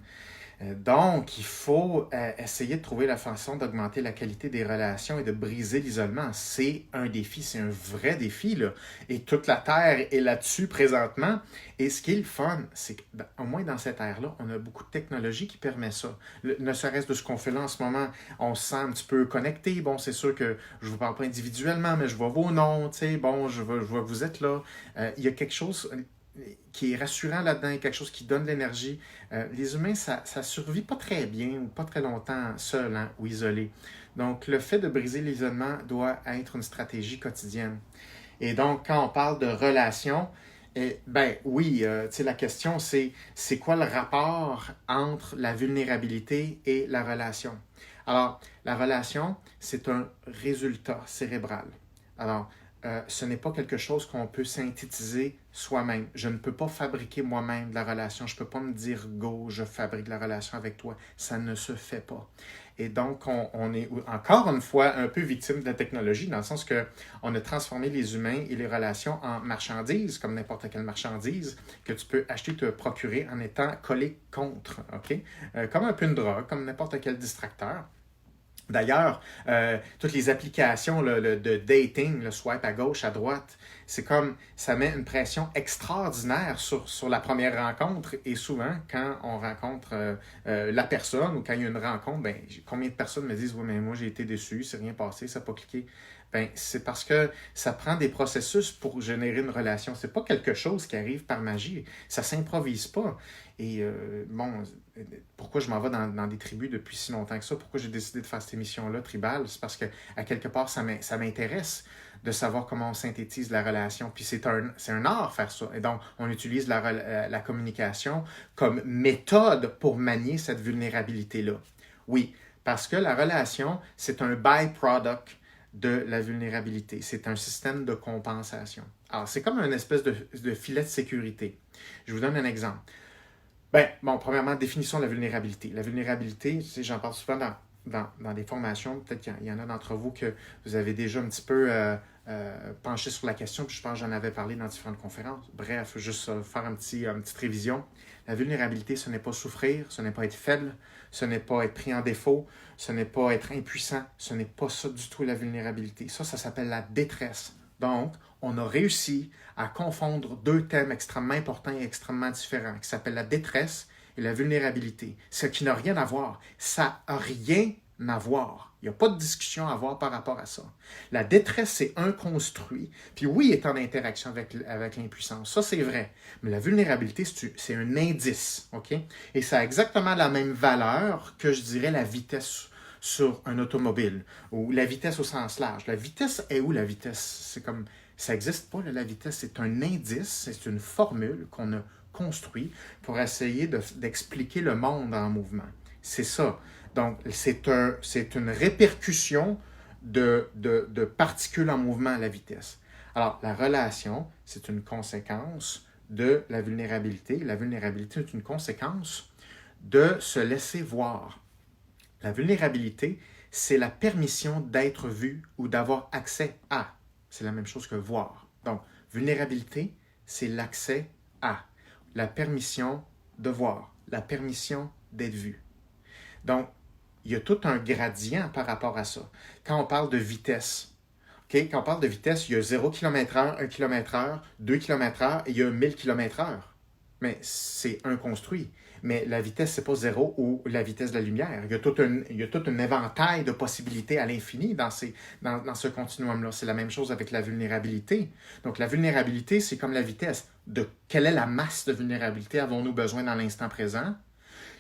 Donc, il faut essayer de trouver la façon d'augmenter la qualité des relations et de briser l'isolement. C'est un défi, c'est un vrai défi, là. Et toute la Terre est là-dessus présentement. Et ce qui est le fun, c'est qu'au moins dans cette ère-là, on a beaucoup de technologie qui permet ça. Ne serait-ce de ce qu'on fait là en ce moment, on se sent un petit peu connecté. Bon, c'est sûr que je ne vous parle pas individuellement, mais je vois vos noms, tu sais, bon, je vois que vous êtes là. Il y a quelque chose qui est rassurant là-dedans, quelque chose qui donne de l'énergie. Les humains, ça survit pas très bien ou pas très longtemps seul ou isolé. Donc, le fait de briser l'isolement doit être une stratégie quotidienne. Et donc, quand on parle de relations, oui, la question, c'est quoi le rapport entre la vulnérabilité et la relation? Alors, la relation, c'est un résultat cérébral. Alors, ce n'est pas quelque chose qu'on peut synthétiser soi-même. Je ne peux pas fabriquer moi-même de la relation. Je ne peux pas me dire go, je fabrique la relation avec toi. Ça ne se fait pas. Et donc, on est encore une fois un peu victime de la technologie, dans le sens qu'on a transformé les humains et les relations en marchandises, comme n'importe quelle marchandise, que tu peux acheter, te procurer en étant collé contre. OK? Comme un peu une drogue, comme n'importe quel distracteur. D'ailleurs, toutes les applications de dating, le swipe à gauche, à droite, c'est comme ça met une pression extraordinaire sur la première rencontre. Et souvent, quand on rencontre la personne ou quand il y a une rencontre, ben, combien de personnes me disent: oui, mais moi j'ai été déçu, c'est rien passé, ça n'a pas cliqué. Ben, c'est parce que ça prend des processus pour générer une relation. C'est pas quelque chose qui arrive par magie. Ça s'improvise pas. Et bon, pourquoi je m'en vais dans des tribus depuis si longtemps que ça? Pourquoi j'ai décidé de faire cette émission-là, tribale? C'est parce que, à quelque part, ça m'intéresse de savoir comment on synthétise la relation. Puis c'est un art faire ça. Et donc, on utilise la communication comme méthode pour manier cette vulnérabilité-là. Oui, parce que la relation, c'est un byproduct de la vulnérabilité. C'est un système de compensation. Alors, c'est comme une espèce de filet de sécurité. Je vous donne un exemple. Ben, bon, premièrement, définition de la vulnérabilité. La vulnérabilité, tu sais, j'en parle souvent dans des formations. Peut-être qu'il y en a d'entre vous que vous avez déjà un petit peu penché sur la question, puis je pense que j'en avais parlé dans différentes conférences. Bref, juste faire une petite révision. La vulnérabilité, ce n'est pas souffrir, ce n'est pas être faible, ce n'est pas être pris en défaut, ce n'est pas être impuissant, ce n'est pas ça du tout la vulnérabilité. Ça s'appelle la détresse. Donc, on a réussi à confondre deux thèmes extrêmement importants et extrêmement différents, qui s'appellent la détresse et la vulnérabilité. Ce qui n'a rien à voir. Ça n'a rien à voir. Il n'y a pas de discussion à avoir par rapport à ça. La détresse, c'est un construit. Puis oui, il est en interaction avec l'impuissance. Ça, c'est vrai. Mais la vulnérabilité, c'est un indice. OK? Et ça a exactement la même valeur que, je dirais, la vitesse sur un automobile ou la vitesse au sens large. La vitesse est où, la vitesse? C'est comme, ça n'existe pas, la vitesse. C'est un indice, c'est une formule qu'on a construit pour essayer d'expliquer le monde en mouvement. C'est ça. Donc, c'est une répercussion de particules en mouvement à la vitesse. Alors, la relation, c'est une conséquence de la vulnérabilité. La vulnérabilité est une conséquence de se laisser voir. La vulnérabilité, c'est la permission d'être vu ou d'avoir accès à. C'est la même chose que voir. Donc, vulnérabilité, c'est l'accès à, la permission de voir, la permission d'être vu. Donc, il y a tout un gradient par rapport à ça. Quand on parle de vitesse, okay? Quand on parle de vitesse, il y a 0 km/h, 1 km/h, 2 km/h et il y a 1000 km/h. Mais c'est un construit. Mais la vitesse, ce n'est pas zéro ou la vitesse de la lumière. Il y a tout un éventail de possibilités à l'infini dans ce continuum-là. C'est la même chose avec la vulnérabilité. Donc, la vulnérabilité, c'est comme la vitesse. Quelle est la masse de vulnérabilité avons-nous besoin dans l'instant présent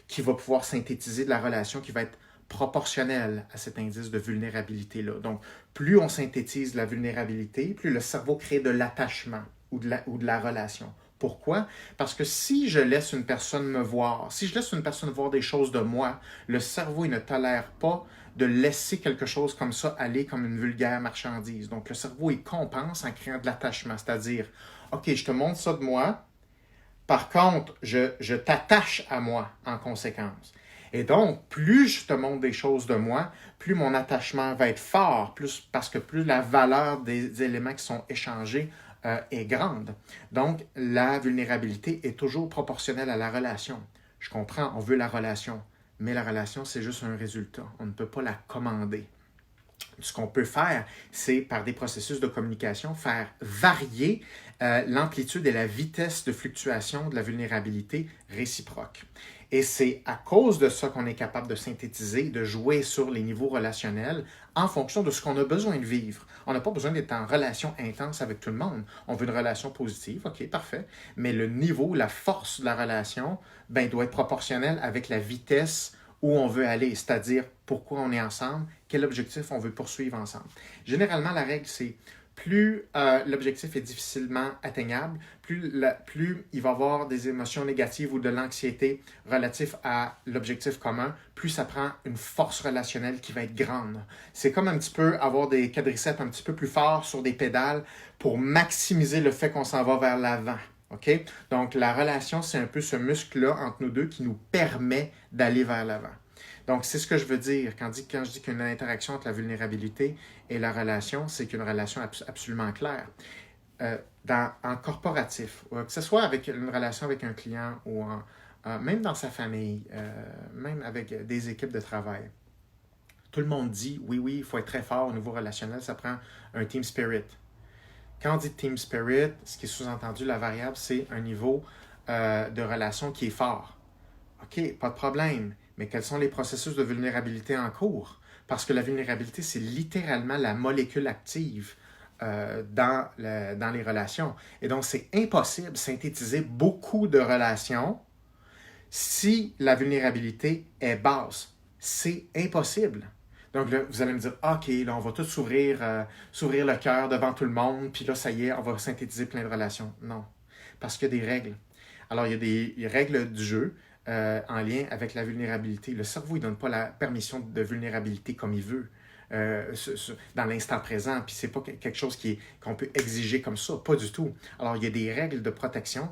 qui va pouvoir synthétiser de la relation qui va être proportionnelle à cet indice de vulnérabilité-là. Donc, plus on synthétise la vulnérabilité, plus le cerveau crée de l'attachement ou de la relation. Pourquoi? Parce que si je laisse une personne me voir, si je laisse une personne voir des choses de moi, le cerveau il ne tolère pas de laisser quelque chose comme ça aller comme une vulgaire marchandise. Donc, le cerveau, il compense en créant de l'attachement, c'est-à-dire, OK, je te montre ça de moi, par contre, je t'attache à moi en conséquence. Et donc, plus je te montre des choses de moi, plus mon attachement va être fort, parce que plus la valeur des éléments qui sont échangés est grande. Donc, la vulnérabilité est toujours proportionnelle à la relation. Je comprends, on veut la relation, mais la relation, c'est juste un résultat. On ne peut pas la commander. Ce qu'on peut faire, c'est par des processus de communication, faire varier l'amplitude et la vitesse de fluctuation de la vulnérabilité réciproque. Et c'est à cause de ça qu'on est capable de synthétiser, de jouer sur les niveaux relationnels en fonction de ce qu'on a besoin de vivre. On n'a pas besoin d'être en relation intense avec tout le monde. On veut une relation positive, OK, parfait. Mais le niveau, la force de la relation, ben, doit être proportionnel avec la vitesse où on veut aller, c'est-à-dire pourquoi on est ensemble, quel objectif on veut poursuivre ensemble. Généralement, la règle, c'est plus l'objectif est difficilement atteignable, plus il va y avoir des émotions négatives ou de l'anxiété relative à l'objectif commun, plus ça prend une force relationnelle qui va être grande. C'est comme un petit peu avoir des quadriceps un petit peu plus forts sur des pédales pour maximiser le fait qu'on s'en va vers l'avant. OK? Donc, la relation, c'est un peu ce muscle-là entre nous deux qui nous permet d'aller vers l'avant. Donc, c'est ce que je veux dire quand je dis qu'une interaction entre la vulnérabilité et la relation, c'est qu'une relation absolument claire. En corporatif, que ce soit avec une relation avec un client ou même dans sa famille, même avec des équipes de travail, tout le monde dit, oui, il faut être très fort au niveau relationnel, ça prend un team spirit. Quand on dit team spirit, ce qui est sous-entendu, la variable, c'est un niveau de relation qui est fort. OK, pas de problème. Mais quels sont les processus de vulnérabilité en cours? Parce que la vulnérabilité, c'est littéralement la molécule active dans les relations. Et donc, c'est impossible de synthétiser beaucoup de relations si la vulnérabilité est basse. C'est impossible. Donc là, vous allez me dire, OK, là, on va tous s'ouvrir le cœur devant tout le monde, puis là, ça y est, on va synthétiser plein de relations. Non, parce qu'il y a des règles. Alors, il y a des règles du jeu en lien avec la vulnérabilité. Le cerveau, il ne donne pas la permission de vulnérabilité comme il veut. Dans l'instant présent, puis c'est pas quelque chose qu'on peut exiger comme ça, pas du tout. Alors, il y a des règles de protection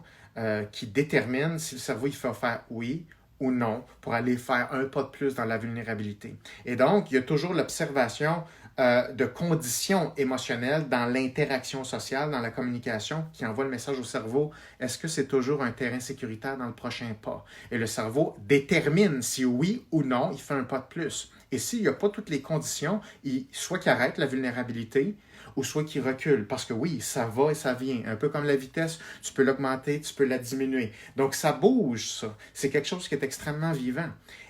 qui déterminent si le cerveau il fait faire oui ou non pour aller faire un pas de plus dans la vulnérabilité. Et donc, il y a toujours l'observation de conditions émotionnelles dans l'interaction sociale, dans la communication, qui envoie le message au cerveau, est-ce que c'est toujours un terrain sécuritaire dans le prochain pas? Et le cerveau détermine si oui ou non, il fait un pas de plus. Et s'il n'y a pas toutes les conditions, soit qu'il arrête la vulnérabilité, ou soit qu'il recule. Parce que oui, ça va et ça vient. Un peu comme la vitesse, tu peux l'augmenter, tu peux la diminuer. Donc, ça bouge, ça. C'est quelque chose qui est extrêmement vivant.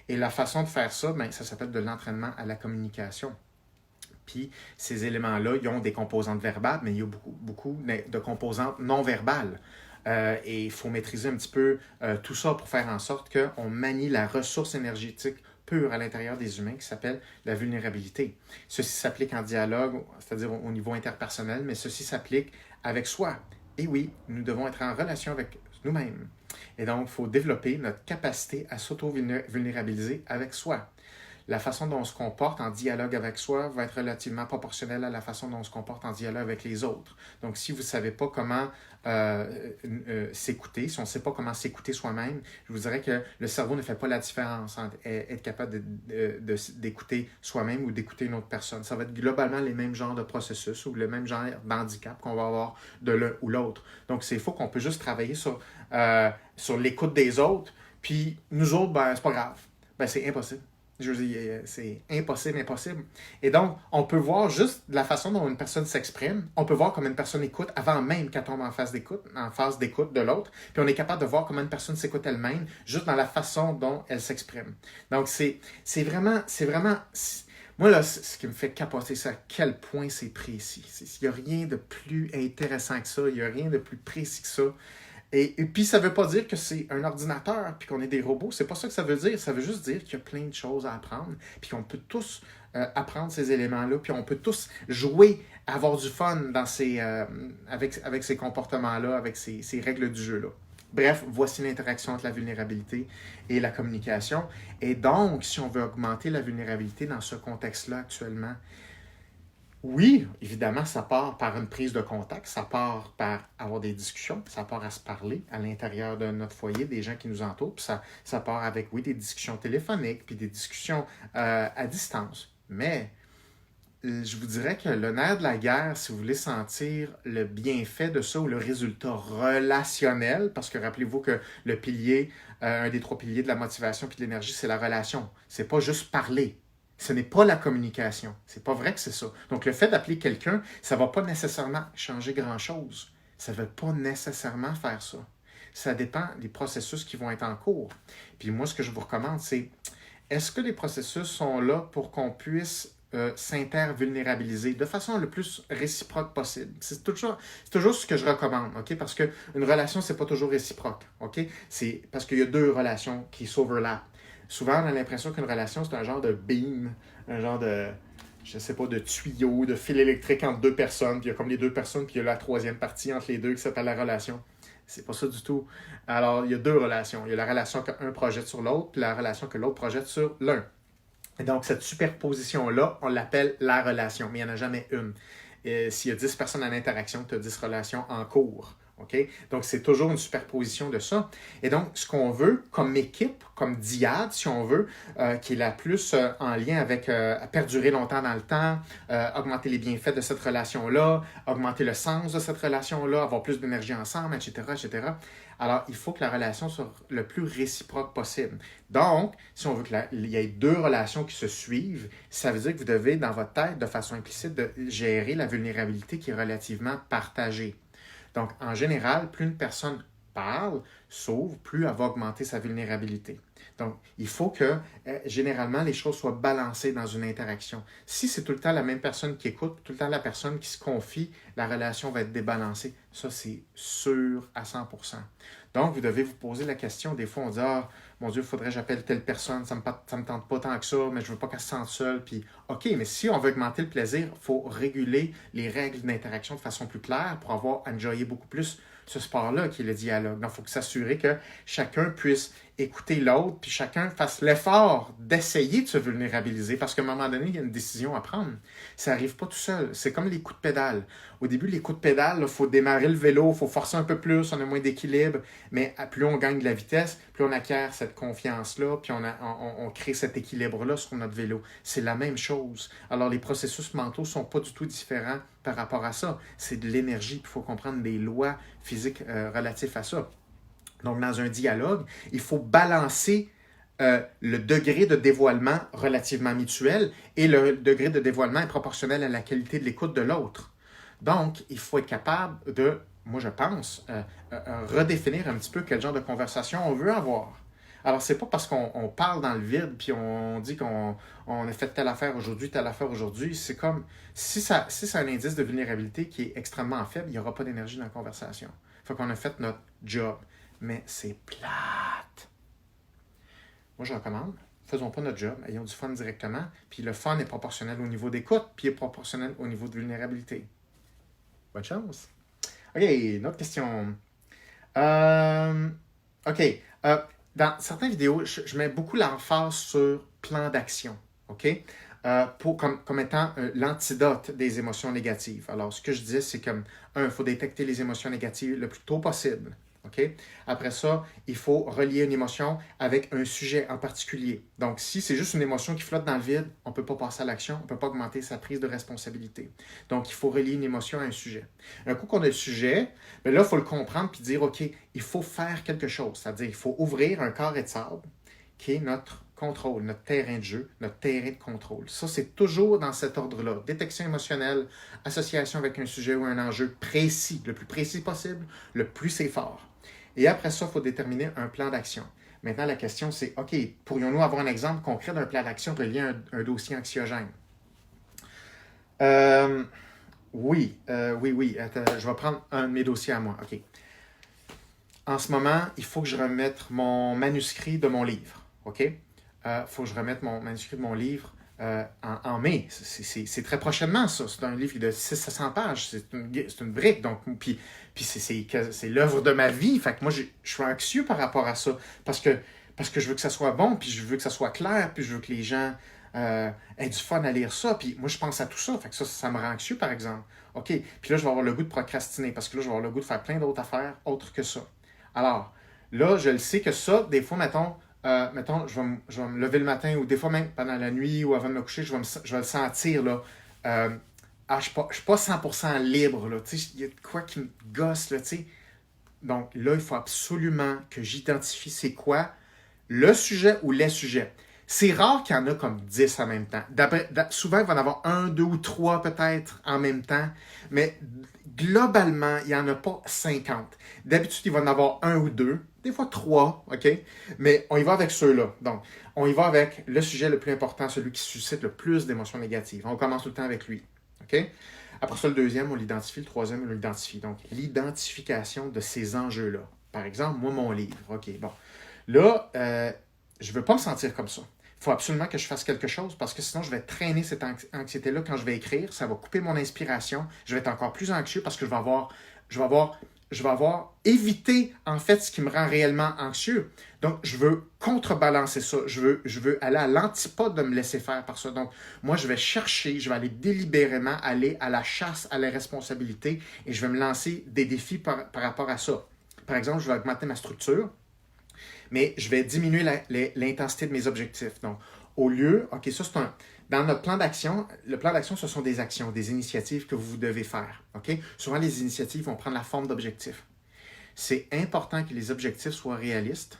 Et la façon de faire ça, ça s'appelle de l'entraînement à la communication. Puis, ces éléments-là, ils ont des composantes verbales, mais il y a beaucoup de composantes non verbales. Et il faut maîtriser un petit peu tout ça pour faire en sorte qu'on manie la ressource énergétique pure à l'intérieur des humains qui s'appelle la vulnérabilité. Ceci s'applique en dialogue, c'est-à-dire au niveau interpersonnel, mais ceci s'applique avec soi. Et oui, nous devons être en relation avec nous-mêmes. Et donc, il faut développer notre capacité à s'auto-vulnérabiliser avec soi. La façon dont on se comporte en dialogue avec soi va être relativement proportionnelle à la façon dont on se comporte en dialogue avec les autres. Donc, si vous ne savez pas comment s'écouter, si on ne sait pas comment s'écouter soi-même, je vous dirais que le cerveau ne fait pas la différence entre être capable d'écouter soi-même ou d'écouter une autre personne. Ça va être globalement les mêmes genres de processus ou le même genre d'handicap qu'on va avoir de l'un ou l'autre. Donc, c'est faux qu'on peut juste travailler sur l'écoute des autres, puis nous autres, c'est pas grave. C'est impossible. Je veux dire, c'est impossible. Et donc, on peut voir juste la façon dont une personne s'exprime. On peut voir comment une personne écoute avant même qu'elle tombe en phase d'écoute de l'autre. Puis on est capable de voir comment une personne s'écoute elle-même juste dans la façon dont elle s'exprime. Donc, c'est vraiment... Moi, là, ce qui me fait capoter, c'est à quel point c'est précis. Il n'y a rien de plus intéressant que ça. Il n'y a rien de plus précis que ça. Et puis, ça ne veut pas dire que c'est un ordinateur puis qu'on est des robots. C'est pas ça que ça veut dire. Ça veut juste dire qu'il y a plein de choses à apprendre puis qu'on peut tous apprendre ces éléments-là puis on peut tous jouer, avoir du fun dans avec ces comportements-là, avec ces règles du jeu-là. Bref, voici l'interaction entre la vulnérabilité et la communication. Et donc, si on veut augmenter la vulnérabilité dans ce contexte-là actuellement, oui, évidemment, ça part par une prise de contact, ça part par avoir des discussions, ça part à se parler à l'intérieur de notre foyer, des gens qui nous entourent, puis ça part avec, oui, des discussions téléphoniques, puis des discussions à distance. Mais je vous dirais que le nerf de la guerre, si vous voulez sentir le bienfait de ça ou le résultat relationnel, parce que rappelez-vous que le pilier, un des 3 piliers de la motivation puis de l'énergie, c'est la relation. C'est pas juste parler. Ce n'est pas la communication. C'est pas vrai que c'est ça. Donc, le fait d'appeler quelqu'un, ça ne va pas nécessairement changer grand-chose. Ça ne veut pas nécessairement faire ça. Ça dépend des processus qui vont être en cours. Puis moi, ce que je vous recommande, c'est est-ce que les processus sont là pour qu'on puisse s'intervulnérabiliser de façon le plus réciproque possible? C'est toujours ce que je recommande, OK? Parce qu'une relation, ce n'est pas toujours réciproque, OK? C'est parce qu'il y a 2 relations qui s'overlappent. Souvent, on a l'impression qu'une relation, c'est un genre de beam, un genre de je sais pas, de tuyaux, de fil électrique entre deux personnes, puis il y a comme les deux personnes, puis il y a la troisième partie entre les deux qui s'appelle la relation. C'est pas ça du tout. Alors, il y a deux relations. Il y a la relation qu'un projette sur l'autre, puis la relation que l'autre projette sur l'un. Et donc, cette superposition-là, on l'appelle la relation, mais il n'y en a jamais une. S'il y a 10 personnes en interaction, tu as 10 relations en cours. Okay? Donc, c'est toujours une superposition de ça. Et donc, ce qu'on veut comme équipe, comme dyade, si on veut, qui est la plus en lien avec perdurer longtemps dans le temps, augmenter les bienfaits de cette relation-là, augmenter le sens de cette relation-là, avoir plus d'énergie ensemble, etc., etc. Alors, il faut que la relation soit le plus réciproque possible. Donc, si on veut qu'il y ait deux relations qui se suivent, ça veut dire que vous devez, dans votre tête, de façon implicite, de gérer la vulnérabilité qui est relativement partagée. Donc, en général, plus une personne parle, s'ouvre, plus elle va augmenter sa vulnérabilité. Donc, il faut que, généralement, les choses soient balancées dans une interaction. Si c'est tout le temps la même personne qui écoute, tout le temps la personne qui se confie, la relation va être débalancée. Ça, c'est sûr à 100%. Donc, vous devez vous poser la question. Des fois, on dit « Ah, mon Dieu, il faudrait que j'appelle telle personne, ça me tente pas tant que ça, mais je ne veux pas qu'elle se sente seule. » Puis, OK, mais si on veut augmenter le plaisir, il faut réguler les règles d'interaction de façon plus claire pour avoir enjoyé beaucoup plus ce sport-là qui est le dialogue. Donc, il faut s'assurer que chacun puisse écouter l'autre, puis chacun fasse l'effort d'essayer de se vulnérabiliser, parce qu'à un moment donné, il y a une décision à prendre. Ça n'arrive pas tout seul. C'est comme les coups de pédale. Au début, les coups de pédale, il faut démarrer le vélo, il faut forcer un peu plus, on a moins d'équilibre, mais plus on gagne de la vitesse, plus on acquiert cette confiance-là, puis on crée cet équilibre-là sur notre vélo. C'est la même chose. Alors, les processus mentaux ne sont pas du tout différents par rapport à ça. C'est de l'énergie, puis il faut comprendre des lois physiques relatives à ça. Donc, dans un dialogue, il faut balancer le degré de dévoilement relativement mutuel et le degré de dévoilement est proportionnel à la qualité de l'écoute de l'autre. Donc, il faut être capable de, moi je pense, redéfinir un petit peu quel genre de conversation on veut avoir. Alors, c'est pas parce qu'on parle dans le vide puis on dit qu'on a fait telle affaire aujourd'hui. C'est comme, si c'est un indice de vulnérabilité qui est extrêmement faible, il n'y aura pas d'énergie dans la conversation. Il faut qu'on a fait notre job. Mais c'est plate. Moi, je recommande, faisons pas notre job, ayons du fun directement, puis le fun est proportionnel au niveau d'écoute, puis est proportionnel au niveau de vulnérabilité. Bonne chance. OK, une autre question. OK. Dans certaines vidéos, je mets beaucoup l'emphase sur plan d'action. OK? Comme étant l'antidote des émotions négatives. Alors, ce que je disais, c'est comme, il faut détecter les émotions négatives le plus tôt possible. Okay? Après ça, il faut relier une émotion avec un sujet en particulier. Donc, si c'est juste une émotion qui flotte dans le vide, on ne peut pas passer à l'action, on ne peut pas augmenter sa prise de responsabilité. Donc, il faut relier une émotion à un sujet. Un coup qu'on a le sujet, bien là, il faut le comprendre puis dire, OK, il faut faire quelque chose. C'est-à-dire, il faut ouvrir un carré de sable qui est notre contrôle, notre terrain de jeu, notre terrain de contrôle. Ça, c'est toujours dans cet ordre-là. Détection émotionnelle, association avec un sujet ou un enjeu précis, le plus précis possible, le plus c'est fort. Et après ça, il faut déterminer un plan d'action. Maintenant, la question, c'est, OK, pourrions-nous avoir un exemple concret d'un plan d'action relié à un dossier anxiogène? Oui. Attends, je vais prendre un de mes dossiers à moi. OK. En ce moment, il faut que je remette mon manuscrit de mon livre. OK? Faut que je remette mon manuscrit de mon livre en mai. C'est très prochainement, ça. C'est un livre de 600 pages. C'est une brique. Donc, puis c'est l'œuvre de ma vie. Fait que moi, je suis anxieux par rapport à ça. Parce que je veux que ça soit bon, puis je veux que ça soit clair, puis je veux que les gens aient du fun à lire ça. Puis moi, je pense à tout ça. Fait que ça me rend anxieux, par exemple. OK. Puis là, je vais avoir le goût de procrastiner. Parce que là, je vais avoir le goût de faire plein d'autres affaires autres que ça. Alors, là, je le sais que ça, des fois, mettons, je vais me lever le matin ou des fois même pendant la nuit ou avant de me coucher, je vais le sentir, là. Je ne suis pas 100% libre, là. Il y a de quoi qui me gosse, là, tu sais. Donc là, il faut absolument que j'identifie c'est quoi le sujet ou les sujets. C'est rare qu'il y en a comme 10 en même temps. Souvent, il va y en avoir 1, 2 ou 3 peut-être en même temps, mais globalement, il n'y en a pas 50. D'habitude, il va y en avoir 1 ou 2, des fois 3, OK? Mais on y va avec ceux-là. Donc, on y va avec le sujet le plus important, celui qui suscite le plus d'émotions négatives. On commence tout le temps avec lui, OK? Après ça, le deuxième, on l'identifie. Le troisième, on l'identifie. Donc, l'identification de ces enjeux-là. Par exemple, moi, mon livre. OK, bon. Là, je ne veux pas me sentir comme ça. Il faut absolument que je fasse quelque chose parce que sinon, je vais traîner cette anxiété-là quand je vais écrire. Ça va couper mon inspiration. Je vais être encore plus anxieux parce que je vais avoir, je vais avoir évité, en fait, ce qui me rend réellement anxieux. Donc, je veux contrebalancer ça. Je veux aller à l'antipode de me laisser faire par ça. Donc, moi, je vais chercher, je vais aller délibérément aller à la chasse à la responsabilité et je vais me lancer des défis par rapport à ça. Par exemple, je vais augmenter ma structure, mais je vais diminuer l'intensité de mes objectifs. Donc, au lieu, OK, ça c'est un. Dans notre plan d'action, le plan d'action, ce sont des actions, des initiatives que vous devez faire. OK? Souvent, les initiatives vont prendre la forme d'objectifs. C'est important que les objectifs soient réalistes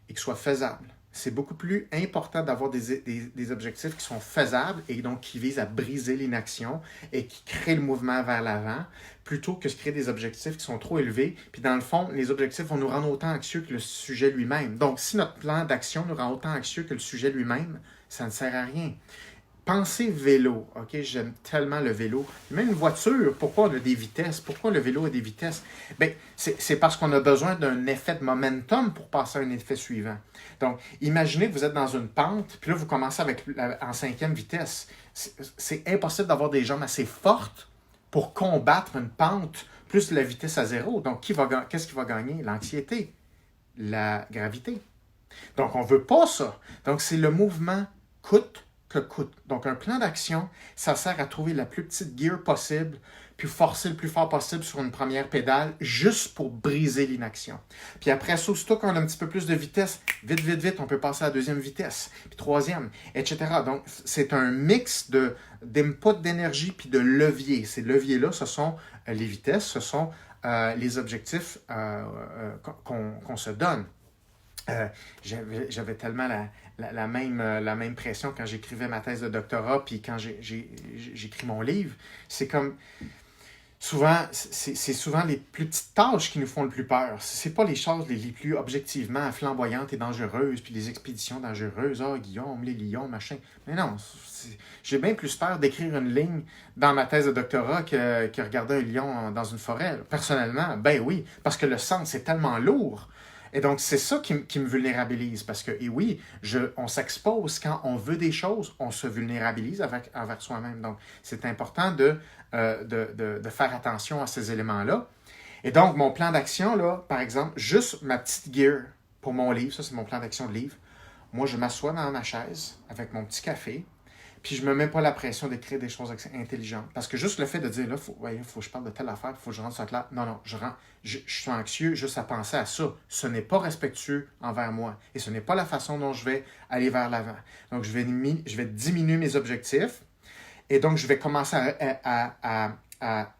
et qu'ils soient faisables. C'est beaucoup plus important d'avoir des objectifs qui sont faisables et donc qui visent à briser l'inaction et qui créent le mouvement vers l'avant, plutôt que de créer des objectifs qui sont trop élevés. Puis dans le fond, les objectifs vont nous rendre autant anxieux que le sujet lui-même. Donc, si notre plan d'action nous rend autant anxieux que le sujet lui-même, ça ne sert à rien. Pensez vélo, OK? J'aime tellement le vélo. Même une voiture, pourquoi on a des vitesses? Pourquoi le vélo a des vitesses? Bien, c'est parce qu'on a besoin d'un effet de momentum pour passer à un effet suivant. Donc, imaginez que vous êtes dans une pente, puis là, vous commencez en 5e vitesse. C'est impossible d'avoir des jambes assez fortes pour combattre une pente plus la vitesse à zéro. Donc, qu'est-ce qui va gagner? L'anxiété, la gravité. Donc, on ne veut pas ça. Donc, c'est le mouvement coûte que coûte. Donc, un plan d'action, ça sert à trouver la plus petite gear possible, puis forcer le plus fort possible sur une première pédale, juste pour briser l'inaction. Puis après ça, aussitôt qu'on a un petit peu plus de vitesse, vite, vite, vite, on peut passer à la 2e vitesse, puis 3e, etc. Donc, c'est un mix d'input d'énergie puis de levier. Ces leviers-là, ce sont les vitesses, ce sont les objectifs qu'on se donne. J'avais tellement la même pression quand j'écrivais ma thèse de doctorat, puis quand j'écris mon livre. C'est comme, c'est souvent les plus petites tâches qui nous font le plus peur. C'est pas les choses les plus objectivement flamboyantes et dangereuses, puis les expéditions dangereuses, Guillaume, les lions, machin. Mais non, j'ai bien plus peur d'écrire une ligne dans ma thèse de doctorat que regarder un lion dans une forêt. Personnellement, ben oui, parce que le sens, c'est tellement lourd. Et donc, c'est ça qui me vulnérabilise. Parce que, et oui, on s'expose quand on veut des choses, on se vulnérabilise envers soi-même. Donc, c'est important de faire attention à ces éléments-là. Et donc, mon plan d'action, là, par exemple, juste ma petite gear pour mon livre, ça, c'est mon plan d'action de livre. Moi, je m'assois dans ma chaise avec mon petit café, puis je ne me mets pas la pression d'écrire des choses intelligentes. Parce que juste le fait de dire, là, faut que je parle de telle affaire, il faut que je rentre ça clair. Non, je suis anxieux juste à penser à ça. Ce n'est pas respectueux envers moi. Et ce n'est pas la façon dont je vais aller vers l'avant. Donc, je vais diminuer mes objectifs. Et donc, je vais commencer à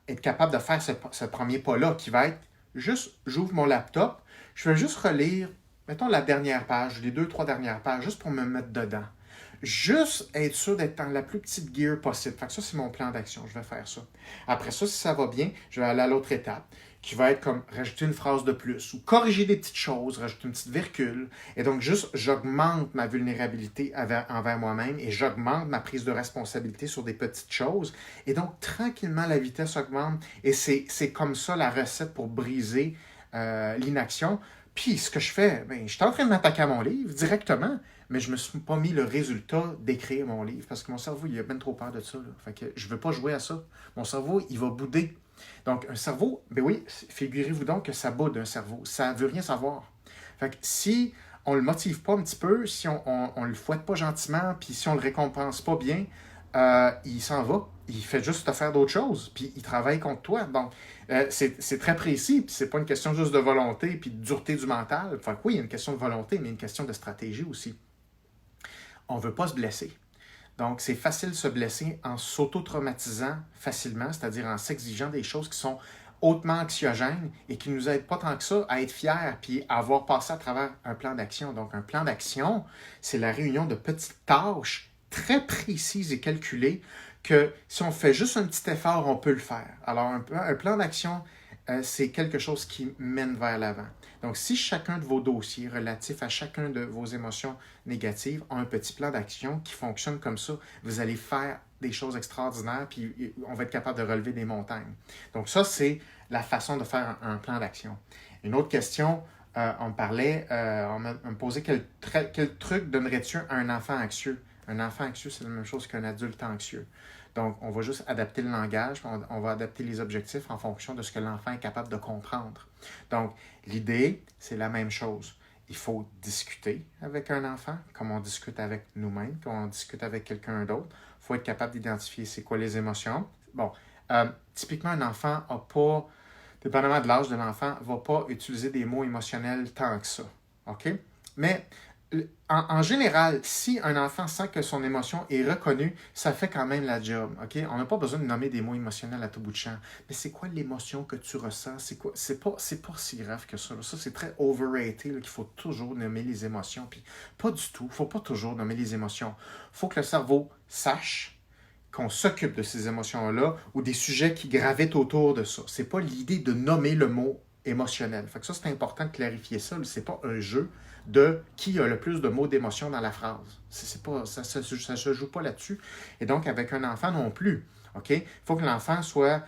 être capable de faire ce premier pas-là qui va être juste, j'ouvre mon laptop, je vais juste relire, mettons, la dernière page, les 2-3 dernières pages, juste pour me mettre dedans. Juste être sûr d'être dans la plus petite gear possible. Fait que ça, c'est mon plan d'action. Je vais faire ça. Après ça, si ça va bien, je vais aller à l'autre étape, qui va être comme rajouter une phrase de plus ou corriger des petites choses, rajouter une petite virgule. Et donc, juste, j'augmente ma vulnérabilité envers moi-même et j'augmente ma prise de responsabilité sur des petites choses. Et donc, tranquillement, la vitesse augmente. Et c'est comme ça la recette pour briser l'inaction. Puis, ce que je fais, je suis en train de m'attaquer à mon livre directement, mais je ne me suis pas mis le résultat d'écrire mon livre parce que mon cerveau, il a bien trop peur de ça. Là. Fait que je ne veux pas jouer à ça. Mon cerveau, il va bouder. Donc, un cerveau, ben oui, figurez-vous donc que ça boude un cerveau. Ça ne veut rien savoir. Fait que si on ne le motive pas un petit peu, si on ne le fouette pas gentiment, puis si on ne le récompense pas bien, il s'en va. Il fait juste te faire d'autres choses, puis il travaille contre toi. Donc, c'est très précis, puis c'est pas une question juste de volonté, puis de dureté du mental. Fait que oui, il y a une question de volonté, mais une question de stratégie aussi. On ne veut pas se blesser. Donc, c'est facile de se blesser en s'auto-traumatisant facilement, c'est-à-dire en s'exigeant des choses qui sont hautement anxiogènes et qui ne nous aident pas tant que ça à être fiers puis à avoir passé à travers un plan d'action. Donc, un plan d'action, c'est la réunion de petites tâches très précises et calculées que si on fait juste un petit effort, on peut le faire. Alors, un plan d'action, c'est quelque chose qui mène vers l'avant. Donc, si chacun de vos dossiers relatifs à chacun de vos émotions négatives a un petit plan d'action qui fonctionne comme ça, vous allez faire des choses extraordinaires, puis on va être capable de relever des montagnes. Donc, ça, c'est la façon de faire un plan d'action. Une autre question on me posait quel truc donnerais-tu à un enfant anxieux? Un enfant anxieux, c'est la même chose qu'un adulte anxieux. Donc, on va juste adapter le langage, on va adapter les objectifs en fonction de ce que l'enfant est capable de comprendre. Donc, l'idée, c'est la même chose. Il faut discuter avec un enfant, comme on discute avec nous-mêmes, comme on discute avec quelqu'un d'autre. Il faut être capable d'identifier c'est quoi les émotions. Bon, typiquement, un enfant n'a pas, dépendamment de l'âge de l'enfant, ne va pas utiliser des mots émotionnels tant que ça. OK? Mais en général, si un enfant sent que son émotion est reconnue, ça fait quand même la job. OK? On n'a pas besoin de nommer des mots émotionnels à tout bout de champ. Mais c'est quoi l'émotion que tu ressens? C'est pas si grave que ça. Ça, c'est très overrated qu'il faut toujours nommer les émotions. Puis pas du tout. Il ne faut pas toujours nommer les émotions. Il faut que le cerveau sache qu'on s'occupe de ces émotions-là ou des sujets qui gravitent autour de ça. C'est pas l'idée de nommer le mot émotionnel. Fait que ça, c'est important de clarifier ça. C'est pas un jeu de qui a le plus de mots d'émotion dans la phrase. C'est pas, ça se joue pas là-dessus. Et donc, avec un enfant non plus. OK? Il faut que l'enfant soit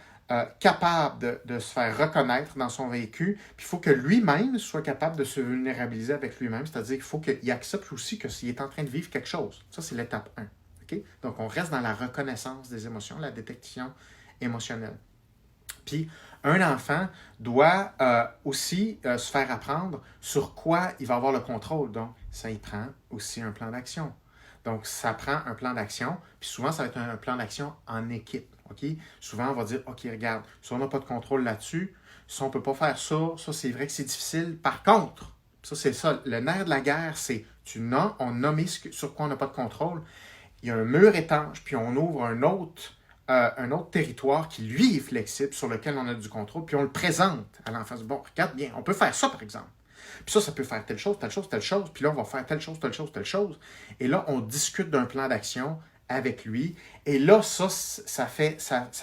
capable de se faire reconnaître dans son vécu, puis il faut que lui-même soit capable de se vulnérabiliser avec lui-même, c'est-à-dire qu'il faut qu'il accepte aussi que s'il est en train de vivre quelque chose. Ça, c'est l'étape 1. Okay? Donc, on reste dans la reconnaissance des émotions, la détection émotionnelle. Puis, un enfant doit aussi se faire apprendre sur quoi il va avoir le contrôle. Donc, ça y prend aussi un plan d'action. Donc, ça prend un plan d'action, puis souvent, ça va être un plan d'action en équipe. Okay? Souvent, on va dire, OK, regarde, si on n'a pas de contrôle là-dessus, si on ne peut pas faire ça, ça, c'est vrai que c'est difficile. Par contre, ça, c'est ça, le nerf de la guerre, c'est on nomme sur quoi on n'a pas de contrôle, il y a un mur étanche, puis on ouvre un autre territoire qui, lui, est flexible, sur lequel on a du contrôle, puis on le présente à l'enfant. Bon, regarde bien, on peut faire ça, par exemple. Puis ça peut faire telle chose, telle chose, telle chose, puis là, on va faire telle chose, telle chose, telle chose. Et là, on discute d'un plan d'action avec lui. Et là, ça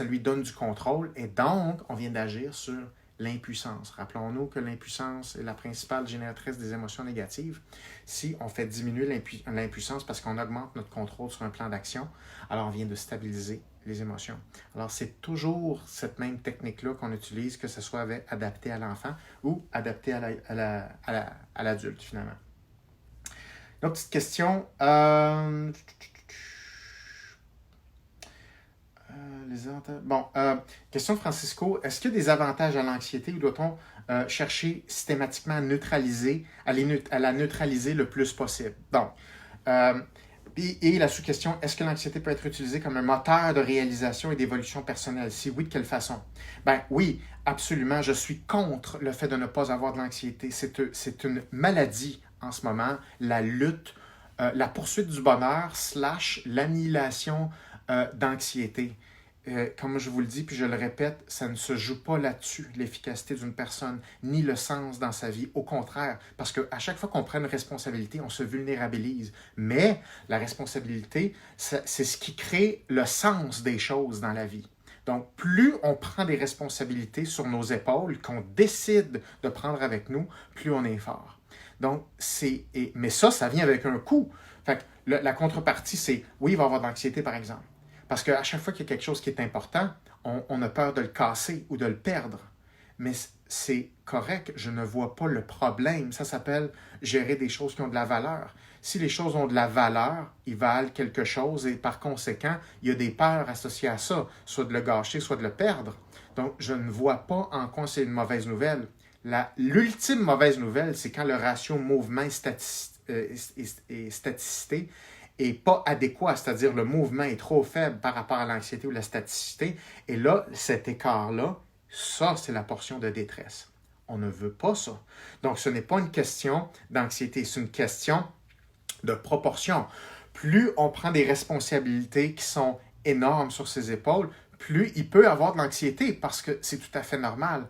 lui donne du contrôle. Et donc, on vient d'agir sur l'impuissance. Rappelons-nous que l'impuissance est la principale génératrice des émotions négatives. Si on fait diminuer l'impuissance parce qu'on augmente notre contrôle sur un plan d'action, alors on vient de stabiliser les émotions. Alors, c'est toujours cette même technique-là qu'on utilise, que ce soit adapté à l'enfant ou adapté à l'adulte, finalement. Une autre petite question. Question de Francisco. Est-ce qu'il y a des avantages à l'anxiété ou doit-on chercher systématiquement à la neutraliser le plus possible? Donc, et la sous-question, est-ce que l'anxiété peut être utilisée comme un moteur de réalisation et d'évolution personnelle? Si oui, de quelle façon? Ben oui, absolument. Je suis contre le fait de ne pas avoir de l'anxiété. C'est une maladie en ce moment. La lutte, la poursuite du bonheur / l'annihilation d'anxiété. Comme je vous le dis, puis je le répète, ça ne se joue pas là-dessus, l'efficacité d'une personne, ni le sens dans sa vie. Au contraire, parce qu'à chaque fois qu'on prend une responsabilité, on se vulnérabilise. Mais la responsabilité, c'est ce qui crée le sens des choses dans la vie. Donc, plus on prend des responsabilités sur nos épaules, qu'on décide de prendre avec nous, plus on est fort. Donc, mais ça vient avec un coût. Fait que la contrepartie, c'est, oui, il va y avoir de l'anxiété, par exemple. Parce qu'à chaque fois qu'il y a quelque chose qui est important, on a peur de le casser ou de le perdre. Mais c'est correct, je ne vois pas le problème. Ça s'appelle gérer des choses qui ont de la valeur. Si les choses ont de la valeur, ils valent quelque chose et par conséquent, il y a des peurs associées à ça, soit de le gâcher, soit de le perdre. Donc, je ne vois pas en quoi c'est une mauvaise nouvelle. L'ultime mauvaise nouvelle, c'est quand le ratio mouvement est staticité et pas adéquat, c'est-à-dire le mouvement est trop faible par rapport à l'anxiété ou la staticité. Et là, cet écart-là, ça, c'est la portion de détresse. On ne veut pas ça. Donc, ce n'est pas une question d'anxiété, c'est une question de proportion. Plus on prend des responsabilités qui sont énormes sur ses épaules, plus il peut avoir de l'anxiété parce que c'est tout à fait normal.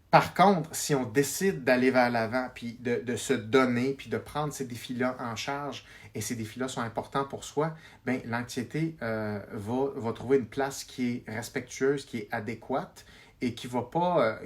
Par contre, si on décide d'aller vers l'avant, puis de se donner, puis de prendre ces défis-là en charge, et ces défis-là sont importants pour soi, bien, l'anxiété va trouver une place qui est respectueuse, qui est adéquate, et qui va pas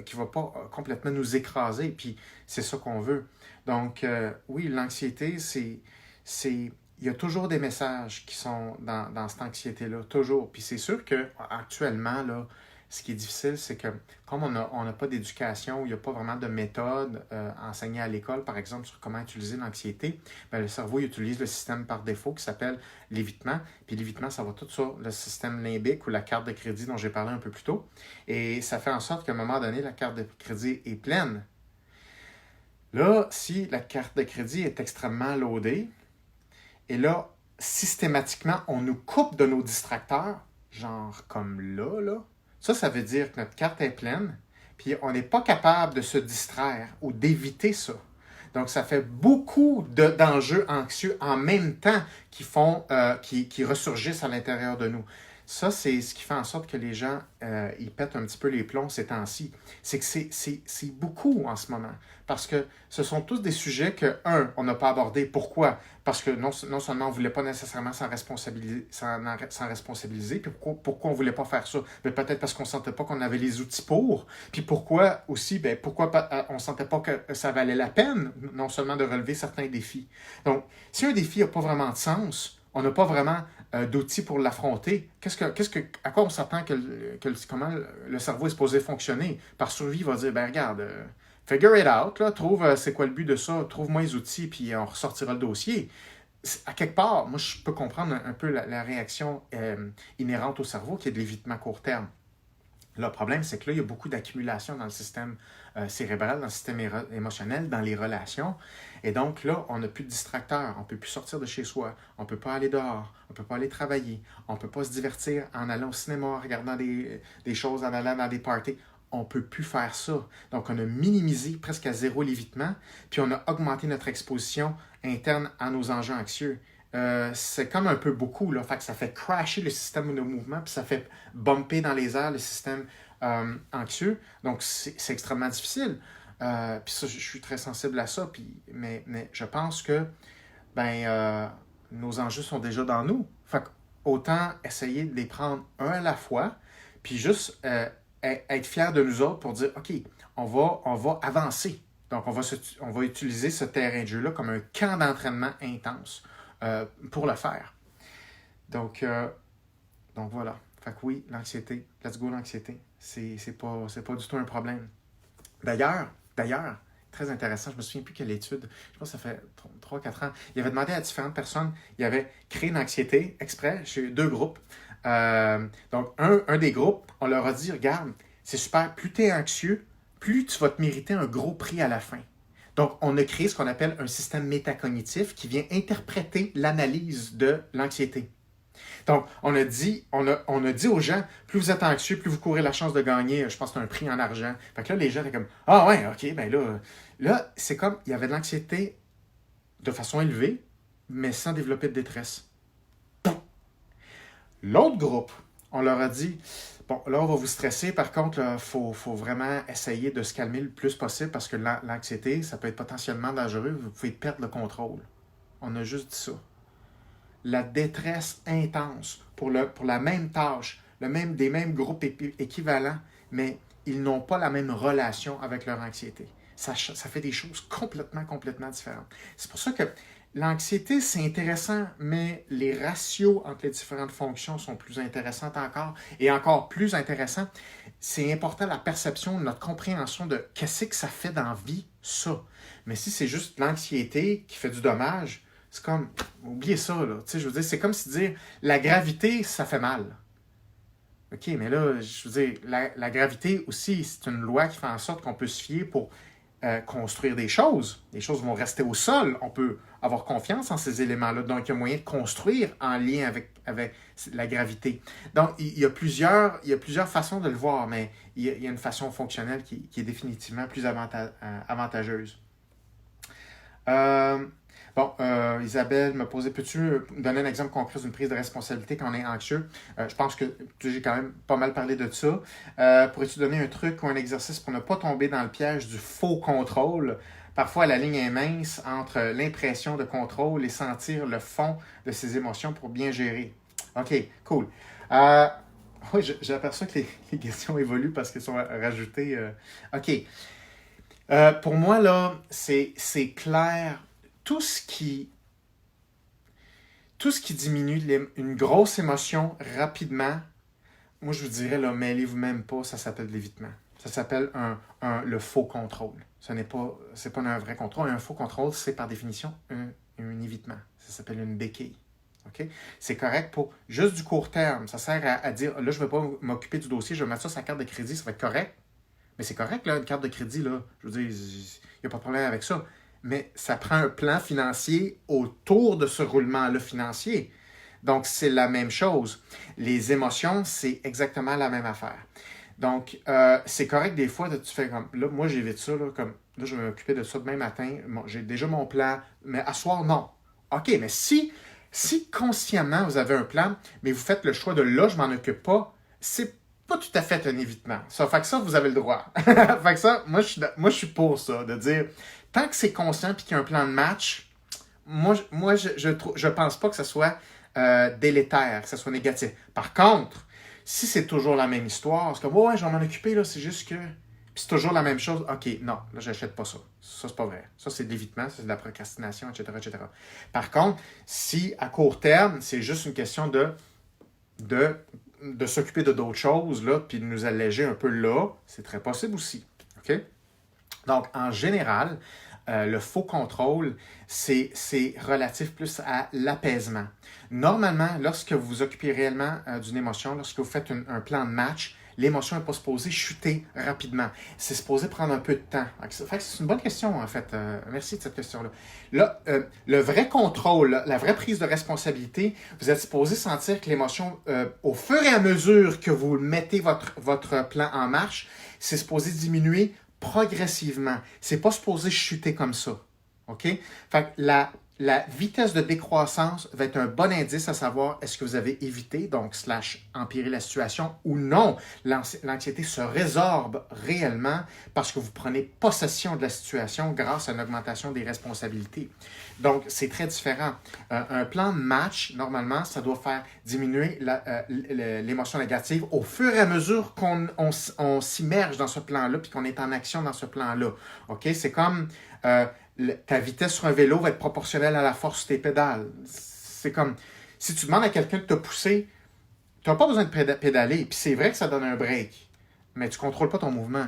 complètement nous écraser. Puis c'est ça qu'on veut. Donc, oui, l'anxiété, il y a toujours des messages qui sont dans cette anxiété-là, toujours. Puis c'est sûr qu'actuellement, là, Ce qui est difficile, c'est que comme on n'a pas d'éducation, il n'y a pas vraiment de méthode enseignée à l'école, par exemple, sur comment utiliser l'anxiété, bien, le cerveau il utilise le système par défaut qui s'appelle l'évitement. Puis l'évitement, ça va tout sur le système limbique ou la carte de crédit dont j'ai parlé un peu plus tôt. Et ça fait en sorte qu'à un moment donné, la carte de crédit est pleine. Là, si la carte de crédit est extrêmement loadée, et là, systématiquement, on nous coupe de nos distracteurs, genre comme là, ça veut dire que notre carte est pleine, puis on n'est pas capable de se distraire ou d'éviter ça. Donc, ça fait beaucoup d'enjeux anxieux en même temps qui ressurgissent à l'intérieur de nous. Ça, c'est ce qui fait en sorte que les gens, ils pètent un petit peu les plombs ces temps-ci. C'est que c'est beaucoup en ce moment. Parce que ce sont tous des sujets que, on n'a pas abordé. Pourquoi? Parce que non seulement on ne voulait pas nécessairement s'en responsabiliser, puis pourquoi on ne voulait pas faire ça? Mais peut-être parce qu'on ne sentait pas qu'on avait les outils pour. Puis pourquoi aussi, pourquoi on ne sentait pas que ça valait la peine, non seulement de relever certains défis. Donc, si un défi n'a pas vraiment de sens, on n'a pas vraiment d'outils pour l'affronter. À quoi on s'attend comment le cerveau est supposé fonctionner? Par survie, il va dire, regarde, figure it out, là, trouve c'est quoi le but de ça, trouve-moi les outils, puis on ressortira le dossier. À quelque part, moi, je peux comprendre un peu la réaction inhérente au cerveau qui est de l'évitement court terme. Le problème, c'est que là, il y a beaucoup d'accumulation dans le système cérébral, dans le système émotionnel, dans les relations. Et donc là, on n'a plus de distracteurs, on ne peut plus sortir de chez soi, on ne peut pas aller dehors, on ne peut pas aller travailler, on ne peut pas se divertir en allant au cinéma, en regardant des choses, en allant dans des parties. On ne peut plus faire ça. Donc, on a minimisé presque à zéro l'évitement, puis on a augmenté notre exposition interne à nos enjeux anxieux. C'est comme un peu beaucoup, là. Fait que ça fait crasher le système de mouvement, puis ça fait bumper dans les airs le système anxieux. Donc, c'est extrêmement difficile. Puis ça, je suis très sensible à ça. Mais je pense que nos enjeux sont déjà dans nous. Fait que autant essayer de les prendre un à la fois, puis juste être fier de nous autres pour dire, OK, on va avancer. Donc, on va utiliser ce terrain de jeu-là comme un camp d'entraînement intense pour le faire. Donc voilà. Fait que oui, l'anxiété, let's go l'anxiété, c'est pas du tout un problème. D'ailleurs, très intéressant, je me souviens plus quelle étude, je pense que ça fait 3-4 ans, il avait demandé à différentes personnes, il avait créé une anxiété exprès chez 2 groupes. Donc, un des groupes, on leur a dit, regarde, c'est super, plus tu es anxieux, plus tu vas te mériter un gros prix à la fin. Donc, on a créé ce qu'on appelle un système métacognitif qui vient interpréter l'analyse de l'anxiété. Donc, on a dit aux gens, plus vous êtes anxieux, plus vous courez la chance de gagner, je pense que c'est un prix en argent. Fait que là, les gens étaient comme, ah ouais, ok, là, c'est comme, il y avait de l'anxiété de façon élevée, mais sans développer de détresse. L'autre groupe, on leur a dit, bon, là, on va vous stresser. Par contre, il faut vraiment essayer de se calmer le plus possible parce que l'anxiété, ça peut être potentiellement dangereux. Vous pouvez perdre le contrôle. On a juste dit ça. La détresse intense pour la même tâche, des mêmes groupes équivalents, mais ils n'ont pas la même relation avec leur anxiété. Ça fait des choses complètement différentes. C'est pour ça que l'anxiété, c'est intéressant, mais les ratios entre les différentes fonctions sont plus intéressantes encore. Et encore plus intéressant, c'est important la perception, notre compréhension de qu'est-ce que ça fait dans la vie, ça. Mais si c'est juste l'anxiété qui fait du dommage, c'est comme, oubliez ça, là. Tu sais, je veux dire, c'est comme si dire, la gravité, ça fait mal. OK, mais là, je veux dire, la gravité aussi, c'est une loi qui fait en sorte qu'on peut se fier pour construire des choses. Les choses vont rester au sol. On peut avoir confiance en ces éléments-là. Donc, il y a moyen de construire en lien avec la gravité. Donc, il y a plusieurs façons de le voir, mais il y a une façon fonctionnelle qui est définitivement plus avantageuse. Isabelle me posait, peux-tu me donner un exemple concret d'une prise de responsabilité quand on est anxieux? Je pense que j'ai quand même pas mal parlé de ça. Pourrais-tu donner un truc ou un exercice pour ne pas tomber dans le piège du faux contrôle? Parfois, la ligne est mince entre l'impression de contrôle et sentir le fond de ses émotions pour bien gérer. OK, cool. Oui, j'aperçois que les questions évoluent parce qu'elles sont rajoutées. OK. Pour moi, là, c'est clair. Tout ce qui diminue une grosse émotion rapidement moi, je vous dirais, là, mêlez-vous même pas, ça s'appelle de l'évitement. Ça s'appelle le faux contrôle. C'est pas un vrai contrôle. Un faux contrôle, c'est par définition un évitement. Ça s'appelle une béquille. OK? C'est correct pour juste du court terme. Ça sert à dire, là, je ne vais pas m'occuper du dossier, je vais mettre ça sur la carte de crédit, ça va être correct. Mais c'est correct, là, une carte de crédit, là. Je veux dire, il n'y a pas de problème avec ça. Mais ça prend un plan financier autour de ce roulement-là financier. Donc, c'est la même chose. Les émotions, c'est exactement la même affaire. Donc, c'est correct des fois, tu fais comme, là, moi, j'évite ça, là, comme, là, je vais m'occuper de ça demain matin, j'ai déjà mon plan, mais à soir, non. OK, mais si consciemment, vous avez un plan, mais vous faites le choix de là, je m'en occupe pas, c'est pas tout à fait un évitement. Ça fait que ça, vous avez le droit. Fait que ça, moi, je suis pour ça, de dire, tant que c'est conscient et qu'il y a un plan de match, je pense pas que ce soit délétère, que ce soit négatif. Par contre, si c'est toujours la même histoire, c'est comme, ouais, je vais m'en occuper, là, c'est juste que. Puis c'est toujours la même chose, ok, non, là, j'achète pas ça. Ça, c'est pas vrai. Ça, c'est de l'évitement, ça, c'est de la procrastination, etc., etc. Par contre, si à court terme, c'est juste une question de s'occuper de d'autres choses, là, puis de nous alléger un peu là, c'est très possible aussi. OK? Donc, en général, le faux contrôle, c'est relatif plus à l'apaisement. Normalement, lorsque vous vous occupez réellement d'une émotion, lorsque vous faites un plan de match, l'émotion n'est pas supposée chuter rapidement. C'est supposé prendre un peu de temps. C'est une bonne question, en fait. Merci de cette question-là. Là, le vrai contrôle, la vraie prise de responsabilité, vous êtes supposé sentir que l'émotion, au fur et à mesure que vous mettez votre plan en marche, c'est supposé diminuer progressivement. C'est pas supposé chuter comme ça. OK? Fait que la vitesse de décroissance va être un bon indice à savoir est-ce que vous avez évité, donc empirer la situation ou non. L'anxiété se résorbe réellement parce que vous prenez possession de la situation grâce à une augmentation des responsabilités. Donc, c'est très différent. Un plan de match, normalement, ça doit faire diminuer l'émotion négative au fur et à mesure qu'on s'immerge dans ce plan-là puis qu'on est en action dans ce plan-là. OK? C'est comme ta vitesse sur un vélo va être proportionnelle à la force de tes pédales. C'est comme, si tu demandes à quelqu'un de te pousser, tu n'as pas besoin de pédaler. Puis c'est vrai que ça donne un break, mais tu ne contrôles pas ton mouvement.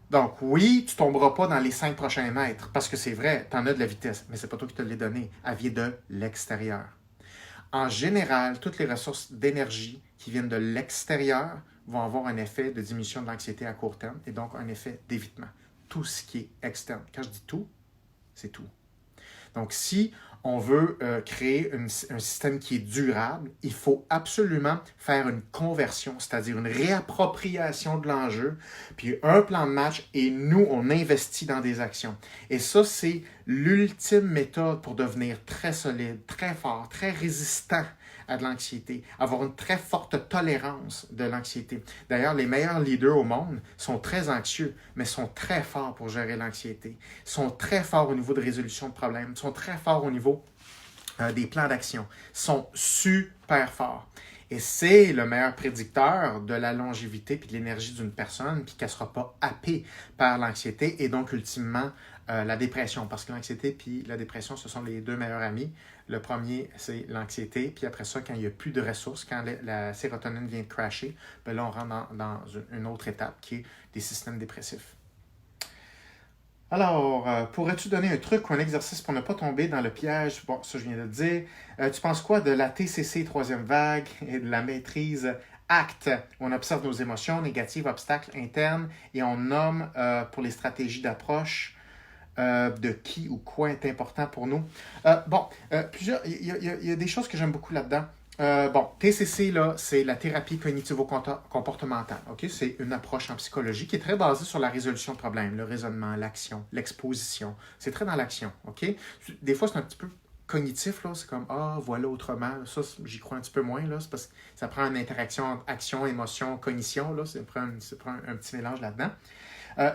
Donc oui, tu ne tomberas pas dans les 5 prochains mètres, parce que c'est vrai, tu en as de la vitesse, mais ce n'est pas toi qui te l'ai donné. Elle vient de l'extérieur. En général, toutes les ressources d'énergie qui viennent de l'extérieur vont avoir un effet de diminution de l'anxiété à court terme et donc un effet d'évitement. Tout ce qui est externe. Quand je dis tout, c'est tout. Donc, si on veut créer un système qui est durable, il faut absolument faire une conversion, c'est-à-dire une réappropriation de l'enjeu, puis un plan de match, et nous, on investit dans des actions. Et ça, c'est l'ultime méthode pour devenir très solide, très fort, très résistant à de l'anxiété, avoir une très forte tolérance de l'anxiété. D'ailleurs, les meilleurs leaders au monde sont très anxieux, mais sont très forts pour gérer l'anxiété, sont très forts au niveau de résolution de problèmes, sont très forts au niveau des plans d'action, sont super forts. Et c'est le meilleur prédicteur de la longévité et de l'énergie d'une personne, puis qu'elle ne sera pas happée par l'anxiété et donc ultimement la dépression. Parce que l'anxiété et la dépression, ce sont les deux meilleurs amis. Le premier, c'est l'anxiété. Puis après ça, quand il n'y a plus de ressources, quand la sérotonine vient de crasher, bien là, on rentre dans une autre étape qui est des systèmes dépressifs. Alors, pourrais-tu donner un truc ou un exercice pour ne pas tomber dans le piège? Bon, ça, je viens de le dire. Tu penses quoi de la TCC troisième vague et de la maîtrise ACT, où on observe nos émotions négatives, obstacles internes, et on nomme pour les stratégies d'approche de qui ou quoi est important pour nous. Il y a des choses que j'aime beaucoup là-dedans. TCC, là, c'est la thérapie cognitivo-comportementale. Okay? C'est une approche en psychologie qui est très basée sur la résolution de problèmes, le raisonnement, l'action, l'exposition. C'est très dans l'action. Okay? Des fois, c'est un petit peu cognitif, là, c'est comme, voilà autrement. Ça, j'y crois un petit peu moins, là, c'est parce que ça prend une interaction entre action, émotion, cognition, là, c'est un petit mélange là-dedans.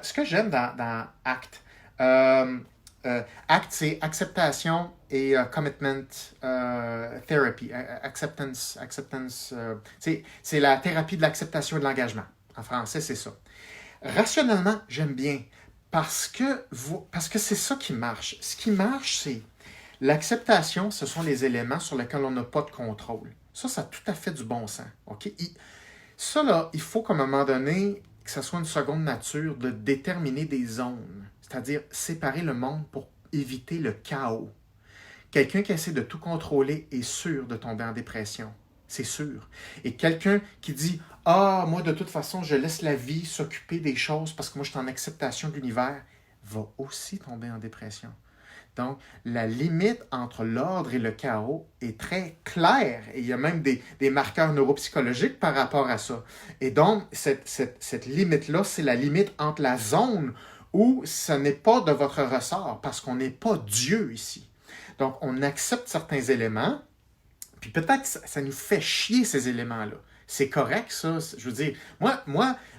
Ce que j'aime dans ACT, ACT, c'est acceptation et commitment therapy. Acceptance c'est la thérapie de l'acceptation et de l'engagement. En français, c'est ça. Rationnellement, j'aime bien parce que c'est ça qui marche. Ce qui marche, c'est l'acceptation, ce sont les éléments sur lesquels on n'a pas de contrôle. Ça a tout à fait du bon sens. Okay? Ça, là, il faut qu'à un moment donné, que ce soit une seconde nature de déterminer des zones, c'est-à-dire séparer le monde pour éviter le chaos. Quelqu'un qui essaie de tout contrôler est sûr de tomber en dépression. C'est sûr. Et quelqu'un qui dit ah, moi, de toute façon, je laisse la vie s'occuper des choses parce que moi, je suis en acceptation de l'univers, va aussi tomber en dépression. Donc, la limite entre l'ordre et le chaos est très claire. Et il y a même des marqueurs neuropsychologiques par rapport à ça. Et donc, cette limite-là, c'est la limite entre la zone où ce n'est pas de votre ressort, parce qu'on n'est pas Dieu ici. Donc, on accepte certains éléments, puis peut-être que ça nous fait chier, ces éléments-là. C'est correct, ça. Je veux dire, moi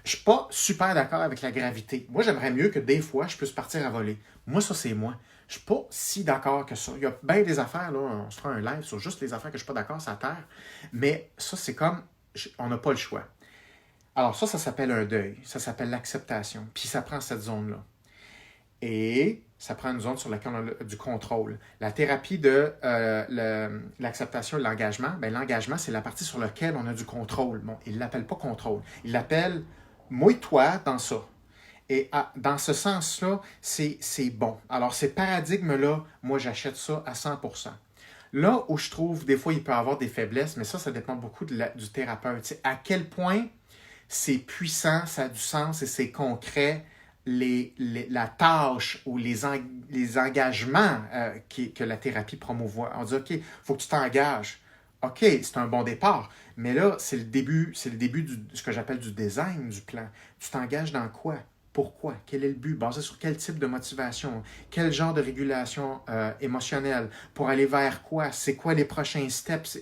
je suis pas super d'accord avec la gravité. Moi, j'aimerais mieux que des fois, je puisse partir à voler. Moi, ça, c'est moi. Je suis pas si d'accord que ça. Il y a bien des affaires, là, on se fera un live sur juste les affaires que je suis pas d'accord sur la Terre. Mais ça, c'est comme, on n'a pas le choix. Alors ça s'appelle un deuil. Ça s'appelle l'acceptation. Puis ça prend cette zone-là. Et ça prend une zone sur laquelle on a du contrôle. La thérapie de l'acceptation et l'engagement, bien, l'engagement, c'est la partie sur laquelle on a du contrôle. Bon, il ne l'appelle pas contrôle. Il l'appelle mouille-toi dans ça. Et dans ce sens-là, c'est bon. Alors, ces paradigmes-là, moi, j'achète ça à 100%. Là où je trouve, des fois, il peut y avoir des faiblesses, mais ça dépend beaucoup du thérapeute. C'est à quel point c'est puissant, ça a du sens et c'est concret, la tâche ou les engagements que la thérapie promouvoit. On dit, OK, il faut que tu t'engages. OK, c'est un bon départ. Mais là, c'est le début de ce que j'appelle du design du plan. Tu t'engages dans quoi? Pourquoi? Quel est le but? Basé sur quel type de motivation? Quel genre de régulation émotionnelle? Pour aller vers quoi? C'est quoi les prochains steps?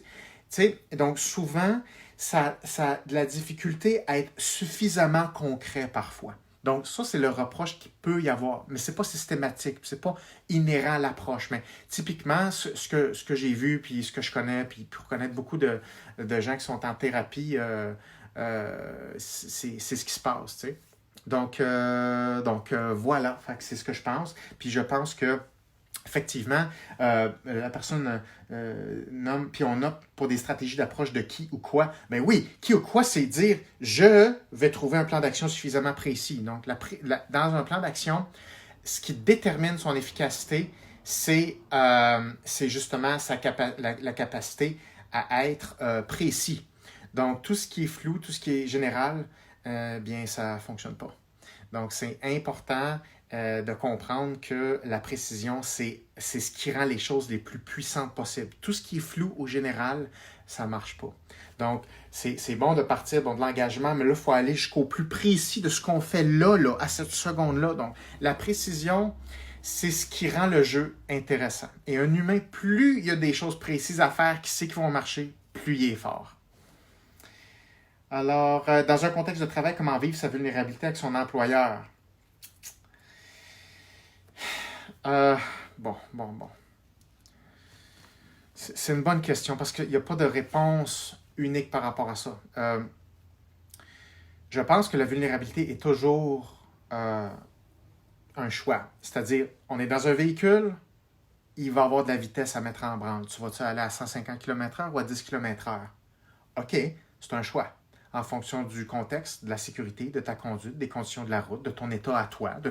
Donc, souvent, ça a de la difficulté à être suffisamment concret parfois. Donc, ça, c'est le reproche qu'il peut y avoir. Mais ce n'est pas systématique, ce n'est pas inhérent à l'approche. Mais typiquement, ce que j'ai vu, puis ce que je connais, puis pour connaître beaucoup de gens qui sont en thérapie, c'est ce qui se passe, tu sais. Donc voilà, c'est ce que je pense. Puis je pense que effectivement, la personne nomme, puis on opte pour des stratégies d'approche de qui ou quoi. Ben oui, qui ou quoi, c'est dire je vais trouver un plan d'action suffisamment précis. Donc, dans un plan d'action, ce qui détermine son efficacité, c'est justement la capacité à être précis. Donc, tout ce qui est flou, tout ce qui est général, bien, ça ne fonctionne pas. Donc, c'est important de comprendre que la précision, c'est ce qui rend les choses les plus puissantes possibles. Tout ce qui est flou au général, ça ne marche pas. Donc, c'est bon de partir de l'engagement, mais là, il faut aller jusqu'au plus précis de ce qu'on fait là, à cette seconde-là. Donc, la précision, c'est ce qui rend le jeu intéressant. Et un humain, plus il y a des choses précises à faire, qui sait qui vont marcher, plus il est fort. Alors, dans un contexte de travail, comment vivre sa vulnérabilité avec son employeur? Bon. C'est une bonne question parce qu'il n'y a pas de réponse unique par rapport à ça. Je pense que la vulnérabilité est toujours un choix. C'est-à-dire, on est dans un véhicule, il va y avoir de la vitesse à mettre en branle. Tu vas-tu aller à 150 km/h ou à 10 km/h? OK, c'est un choix. En fonction du contexte, de la sécurité, de ta conduite, des conditions de la route, de ton état à toi, de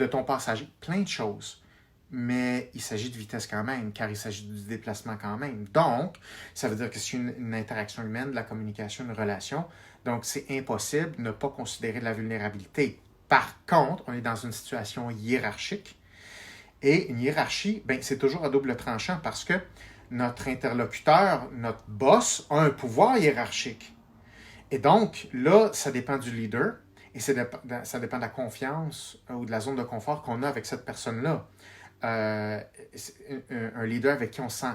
ton passager, plein de choses. Mais il s'agit de vitesse quand même, car il s'agit du déplacement quand même. Donc, ça veut dire que c'est une interaction humaine, de la communication, une relation. Donc, c'est impossible de ne pas considérer de la vulnérabilité. Par contre, on est dans une situation hiérarchique. Et une hiérarchie, ben, c'est toujours à double tranchant parce que notre interlocuteur, notre boss, a un pouvoir hiérarchique. Et donc, là, ça dépend du leader et ça dépend de la confiance ou de la zone de confort qu'on a avec cette personne-là. Un leader avec qui on se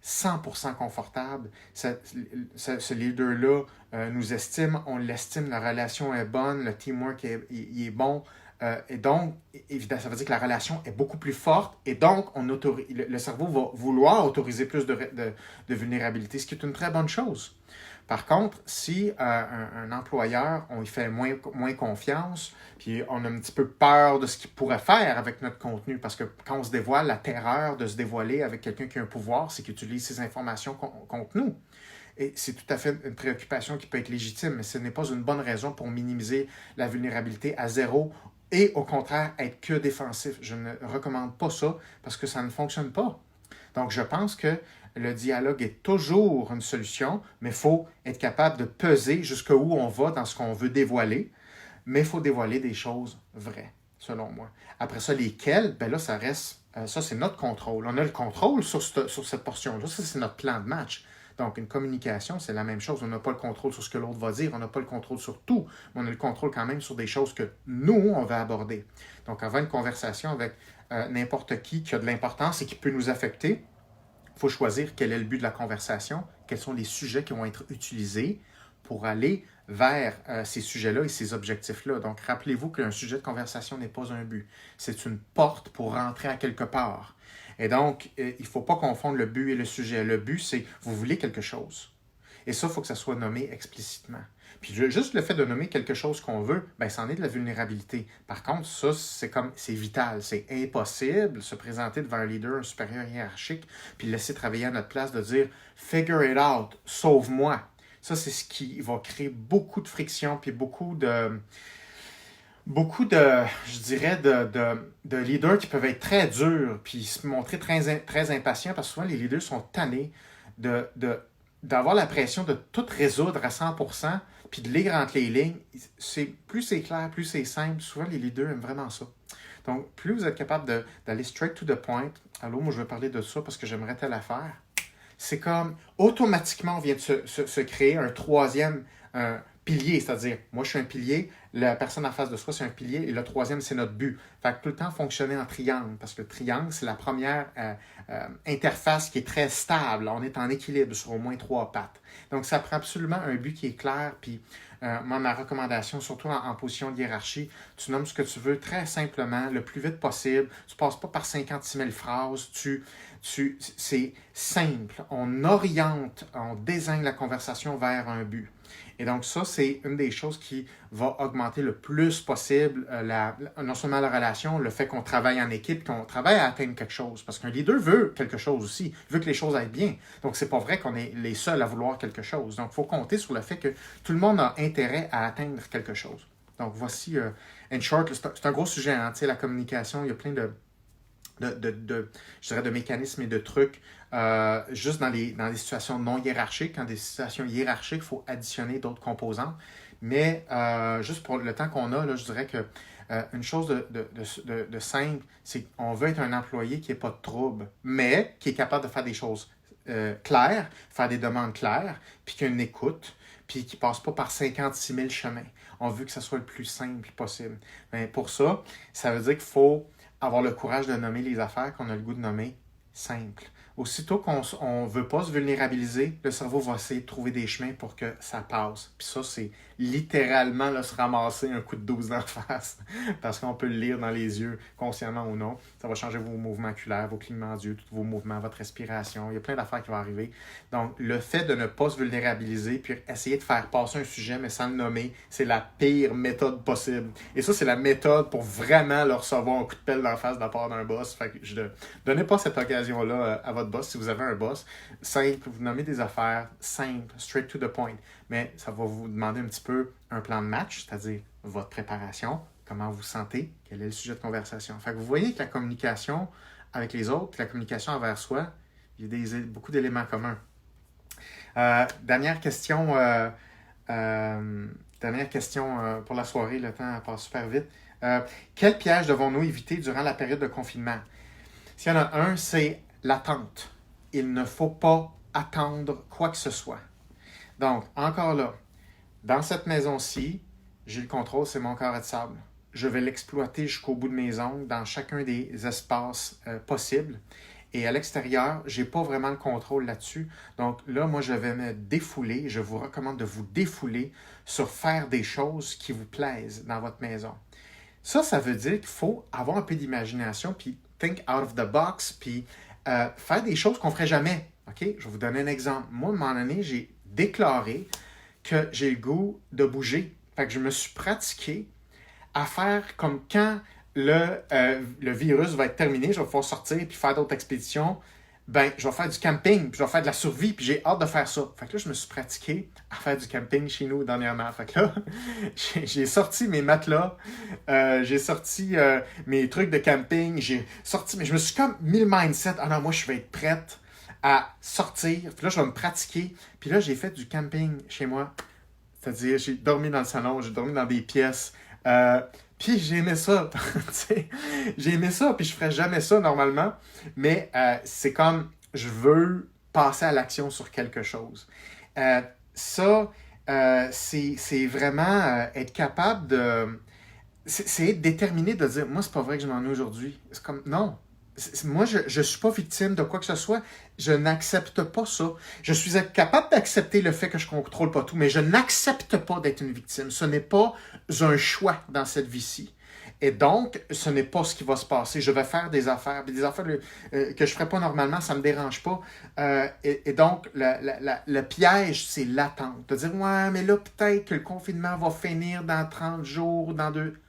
sent 100% confortable, ce leader-là nous estime, on l'estime, la relation est bonne, le teamwork est bon. Et donc, évidemment, ça veut dire que la relation est beaucoup plus forte et donc le cerveau va vouloir autoriser plus de vulnérabilité, ce qui est une très bonne chose. Par contre, si un employeur, on y fait moins confiance, puis on a un petit peu peur de ce qu'il pourrait faire avec notre contenu, parce que quand on se dévoile, la terreur de se dévoiler avec quelqu'un qui a un pouvoir, c'est qu'il utilise ces informations contre nous. Et c'est tout à fait une préoccupation qui peut être légitime, mais ce n'est pas une bonne raison pour minimiser la vulnérabilité à zéro et au contraire être que défensif. Je ne recommande pas ça parce que ça ne fonctionne pas. Donc, je pense que le dialogue est toujours une solution, mais il faut être capable de peser jusqu'où on va dans ce qu'on veut dévoiler, mais il faut dévoiler des choses vraies, selon moi. Après ça, lesquelles, ben là, ça reste, ça c'est notre contrôle. On a le contrôle sur cette portion-là, ça c'est notre plan de match. Donc, une communication, c'est la même chose. On n'a pas le contrôle sur ce que l'autre va dire, on n'a pas le contrôle sur tout, mais on a le contrôle quand même sur des choses que nous, on va aborder. Donc, avant une conversation avec n'importe qui a de l'importance et qui peut nous affecter, il faut choisir quel est le but de la conversation, quels sont les sujets qui vont être utilisés pour aller vers ces sujets-là et ces objectifs-là. Donc, rappelez-vous qu'un sujet de conversation n'est pas un but. C'est une porte pour rentrer à quelque part. Et donc, il ne faut pas confondre le but et le sujet. Le but, c'est vous voulez quelque chose. Et ça, il faut que ça soit nommé explicitement. Puis juste le fait de nommer quelque chose qu'on veut, ben, c'en est de la vulnérabilité. Par contre, ça, c'est vital. C'est impossible de se présenter devant un leader, un supérieur hiérarchique, puis le laisser travailler à notre place, de dire « figure it out, sauve-moi ». Ça, c'est ce qui va créer beaucoup de friction, puis beaucoup de, je dirais, de leaders qui peuvent être très durs, puis se montrer très impatients, parce que souvent, les leaders sont tannés d'avoir la pression de tout résoudre à 100%, puis de lire entre les lignes. Plus c'est clair, plus c'est simple. Souvent, les leaders aiment vraiment ça. Donc, plus vous êtes capable d'aller straight to the point, allô, moi je veux parler de ça parce que j'aimerais telle affaire, c'est comme automatiquement on vient de se créer un troisième pilier, c'est-à-dire, moi je suis un pilier, la personne en face de soi c'est un pilier, et le troisième c'est notre but. Fait que tout le temps fonctionner en triangle, parce que le triangle c'est la première interface qui est très stable, on est en équilibre sur au moins 3 pattes. Donc ça prend absolument un but qui est clair, puis moi ma recommandation, surtout en position de hiérarchie, tu nommes ce que tu veux très simplement, le plus vite possible, tu passes pas par 56 000 phrases, c'est simple, on oriente, on désigne la conversation vers un but. Et donc ça, c'est une des choses qui va augmenter le plus possible non seulement la relation, le fait qu'on travaille en équipe, qu'on travaille à atteindre quelque chose. Parce qu'un leader veut quelque chose aussi, il veut que les choses aillent bien. Donc c'est pas vrai qu'on est les seuls à vouloir quelque chose. Donc il faut compter sur le fait que tout le monde a intérêt à atteindre quelque chose. Donc voici, in short, c'est un gros sujet, hein, tu sais, la communication, il y a plein je dirais de mécanismes et de trucs, juste dans les situations non hiérarchiques. Dans des situations hiérarchiques, il faut additionner d'autres composantes. Mais juste pour le temps qu'on a, là, je dirais que une chose de simple, c'est qu'on veut être un employé qui n'est pas de trouble, mais qui est capable de faire des choses claires, faire des demandes claires, puis qui a une écoute, puis qui ne passe pas par 56 000 chemins. On veut que ça soit le plus simple possible. Mais pour ça, ça veut dire qu'il faut avoir le courage de nommer les affaires qu'on a le goût de nommer simples. Aussitôt qu'on ne veut pas se vulnérabiliser, le cerveau va essayer de trouver des chemins pour que ça passe. Puis ça, c'est littéralement là, se ramasser un coup de 12 en face. Parce qu'on peut le lire dans les yeux, consciemment ou non. Ça va changer vos mouvements oculaires, vos clignements d'yeux, tous vos mouvements, votre respiration. Il y a plein d'affaires qui vont arriver. Donc, le fait de ne pas se vulnérabiliser, puis essayer de faire passer un sujet, mais sans le nommer, c'est la pire méthode possible. Et ça, c'est la méthode pour vraiment leur recevoir un coup de pelle d'en face de la part d'un boss. Fait que je ne donnez pas cette occasion-là à votre boss, si vous avez un boss. Simple, vous nommez des affaires simples, straight to the point. Mais ça va vous demander un petit peu un plan de match, c'est-à-dire votre préparation, comment vous sentez, quel est le sujet de conversation. Fait que vous voyez que la communication avec les autres, la communication envers soi, il y a beaucoup d'éléments communs. Dernière question pour la soirée, le temps passe super vite. Quel piège devons-nous éviter durant la période de confinement? S'il y en a un, c'est l'attente. Il ne faut pas attendre quoi que ce soit. Donc, encore là, dans cette maison-ci, j'ai le contrôle, c'est mon carré de sable. Je vais l'exploiter jusqu'au bout de mes ongles dans chacun des espaces possibles. Et à l'extérieur, je n'ai pas vraiment le contrôle là-dessus. Donc là, moi, je vais me défouler. Je vous recommande de vous défouler sur faire des choses qui vous plaisent dans votre maison. Ça veut dire qu'il faut avoir un peu d'imagination, puis think out of the box, puis faire des choses qu'on ne ferait jamais. OK? Je vais vous donner un exemple. Moi, à un moment donné, j'ai déclaré que j'ai le goût de bouger. Fait que je me suis pratiqué à faire comme quand le virus va être terminé, je vais pouvoir sortir et faire d'autres expéditions. ben, je vais faire du camping, puis je vais faire de la survie, puis j'ai hâte de faire ça. Fait que là, je me suis pratiqué à faire du camping chez nous dernièrement. Fait que là, j'ai sorti mes matelas, j'ai sorti mes trucs de camping, j'ai sorti, mais je me suis comme mis le mindset, ah non, moi, je vais être prête à sortir, puis là, je vais me pratiquer. Puis là, j'ai fait du camping chez moi. C'est-à-dire, j'ai dormi dans le salon, j'ai dormi dans des pièces. Puis j'ai aimé ça. J'ai aimé ça, puis je ferais jamais ça normalement. Mais c'est comme, je veux passer à l'action sur quelque chose. Euh, ça, c'est vraiment être capable de... C'est être déterminé de dire, moi, c'est pas vrai que je m'ennuie aujourd'hui. C'est comme, non. Moi, je ne suis pas victime de quoi que ce soit. Je n'accepte pas ça. Je suis capable d'accepter le fait que je ne contrôle pas tout, mais je n'accepte pas d'être une victime. Ce n'est pas un choix dans cette vie-ci. Et donc, ce n'est pas ce qui va se passer. Je vais faire des affaires que je ne ferais pas normalement, ça ne me dérange pas. Et donc, le piège, c'est l'attente. De dire, ouais, mais là, peut-être que le confinement va finir dans 30 jours, dans deux...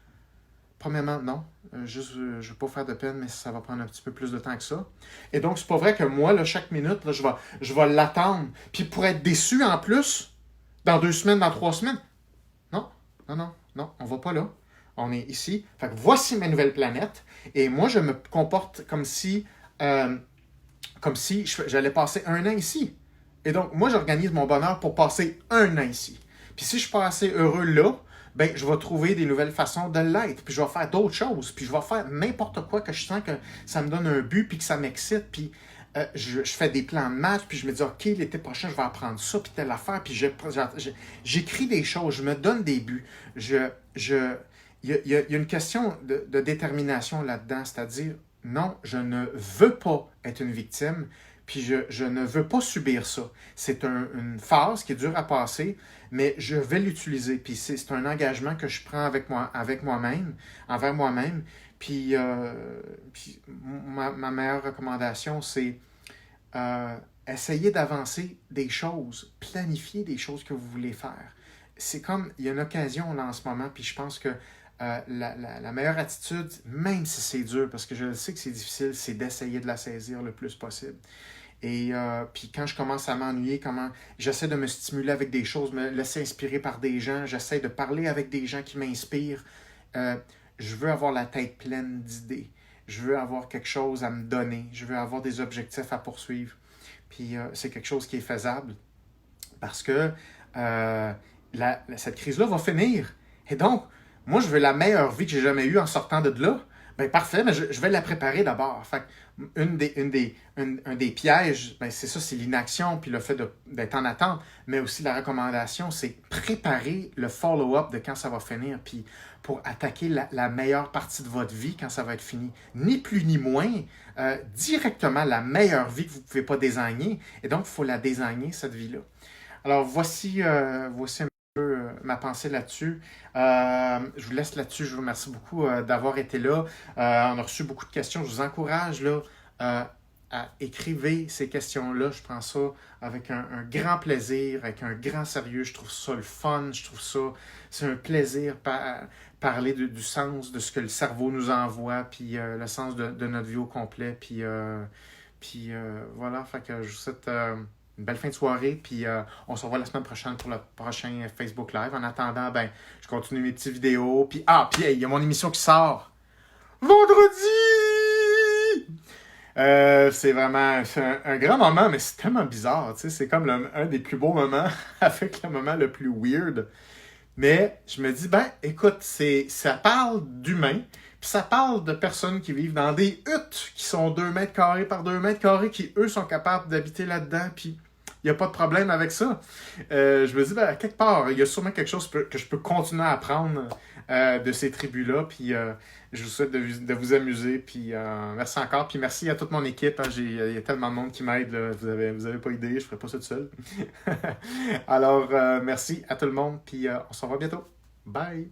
Premièrement, non. Je ne veux pas faire de peine, mais ça va prendre un petit peu plus de temps que ça. Et donc, c'est pas vrai que moi, là, chaque minute, là, je vais l'attendre. Puis pour être déçu en plus, dans 2 semaines, dans 3 semaines. Non, non, non, non, on va pas là. On est ici. Fait que voici ma nouvelle planète. Et moi, je me comporte comme si j'allais passer un an ici. Et donc, moi, j'organise mon bonheur pour passer un an ici. Puis si je suis pas assez heureux là, ben, je vais trouver des nouvelles façons de l'être. Puis je vais faire d'autres choses. Puis je vais faire n'importe quoi que je sens que ça me donne un but, puis que ça m'excite. Puis je fais des plans de match, puis je me dis, OK, l'été prochain, je vais apprendre ça, puis telle affaire. Puis j'écris des choses, je me donne des buts. Il y a une question de détermination là-dedans, c'est-à-dire, non, je ne veux pas être une victime, puis je ne veux pas subir ça. C'est une phase qui est dure à passer, mais je vais l'utiliser. Puis c'est un engagement que je prends avec moi-même, envers moi-même. Puis ma meilleure recommandation, c'est essayer d'avancer des choses, planifier des choses que vous voulez faire. C'est comme, il y a une occasion là en ce moment, puis je pense que la meilleure attitude, même si c'est dur, parce que je sais que c'est difficile, c'est d'essayer de la saisir le plus possible. Et puis quand je commence à m'ennuyer, j'essaie de me stimuler avec des choses, me laisser inspirer par des gens, j'essaie de parler avec des gens qui m'inspirent. Euh, je veux avoir la tête pleine d'idées. Je veux avoir quelque chose à me donner. Je veux avoir des objectifs à poursuivre. Puis c'est quelque chose qui est faisable parce que cette crise-là va finir. Et donc, moi, je veux la meilleure vie que j'ai jamais eue en sortant de là. Ben parfait, mais je vais la préparer d'abord. Fait un des pièges, ben c'est ça, c'est l'inaction, puis le fait d'être en attente, mais aussi la recommandation, c'est préparer le follow-up de quand ça va finir, puis pour attaquer la meilleure partie de votre vie quand ça va être fini. Ni plus ni moins, directement la meilleure vie que vous ne pouvez pas désigner, et donc il faut la désigner, cette vie-là. Alors voici un peu ma pensée là-dessus. Je vous laisse là-dessus. Je vous remercie beaucoup d'avoir été là. On a reçu beaucoup de questions. Je vous encourage là, à écrire ces questions-là. Je prends ça avec un grand plaisir, avec un grand sérieux. Je trouve ça le fun. Je trouve ça, c'est un plaisir parler du sens de ce que le cerveau nous envoie, puis le sens de notre vie au complet. Puis voilà, fait que je vous souhaite une belle fin de soirée, puis on se revoit la semaine prochaine pour le prochain Facebook Live. En attendant, ben, je continue mes petites vidéos, puis hey, il y a mon émission qui sort vendredi! C'est vraiment un grand moment, mais c'est tellement bizarre, tu sais, c'est comme un des plus beaux moments avec le moment le plus weird. Mais je me dis, ben, écoute, ça parle d'humains, puis ça parle de personnes qui vivent dans des huttes qui sont 2 mètres carrés par 2 mètres carrés, qui, eux, sont capables d'habiter là-dedans, puis il n'y a pas de problème avec ça. Je me dis, ben, à quelque part, il y a sûrement quelque chose que je peux continuer à apprendre de ces tribus-là, puis je vous souhaite de vous amuser, puis merci encore, puis merci à toute mon équipe, hein, il y a tellement de monde qui m'aide, là, vous avez pas idée, je ne ferais pas ça tout seul. Alors, merci à tout le monde, puis on se revoit bientôt. Bye!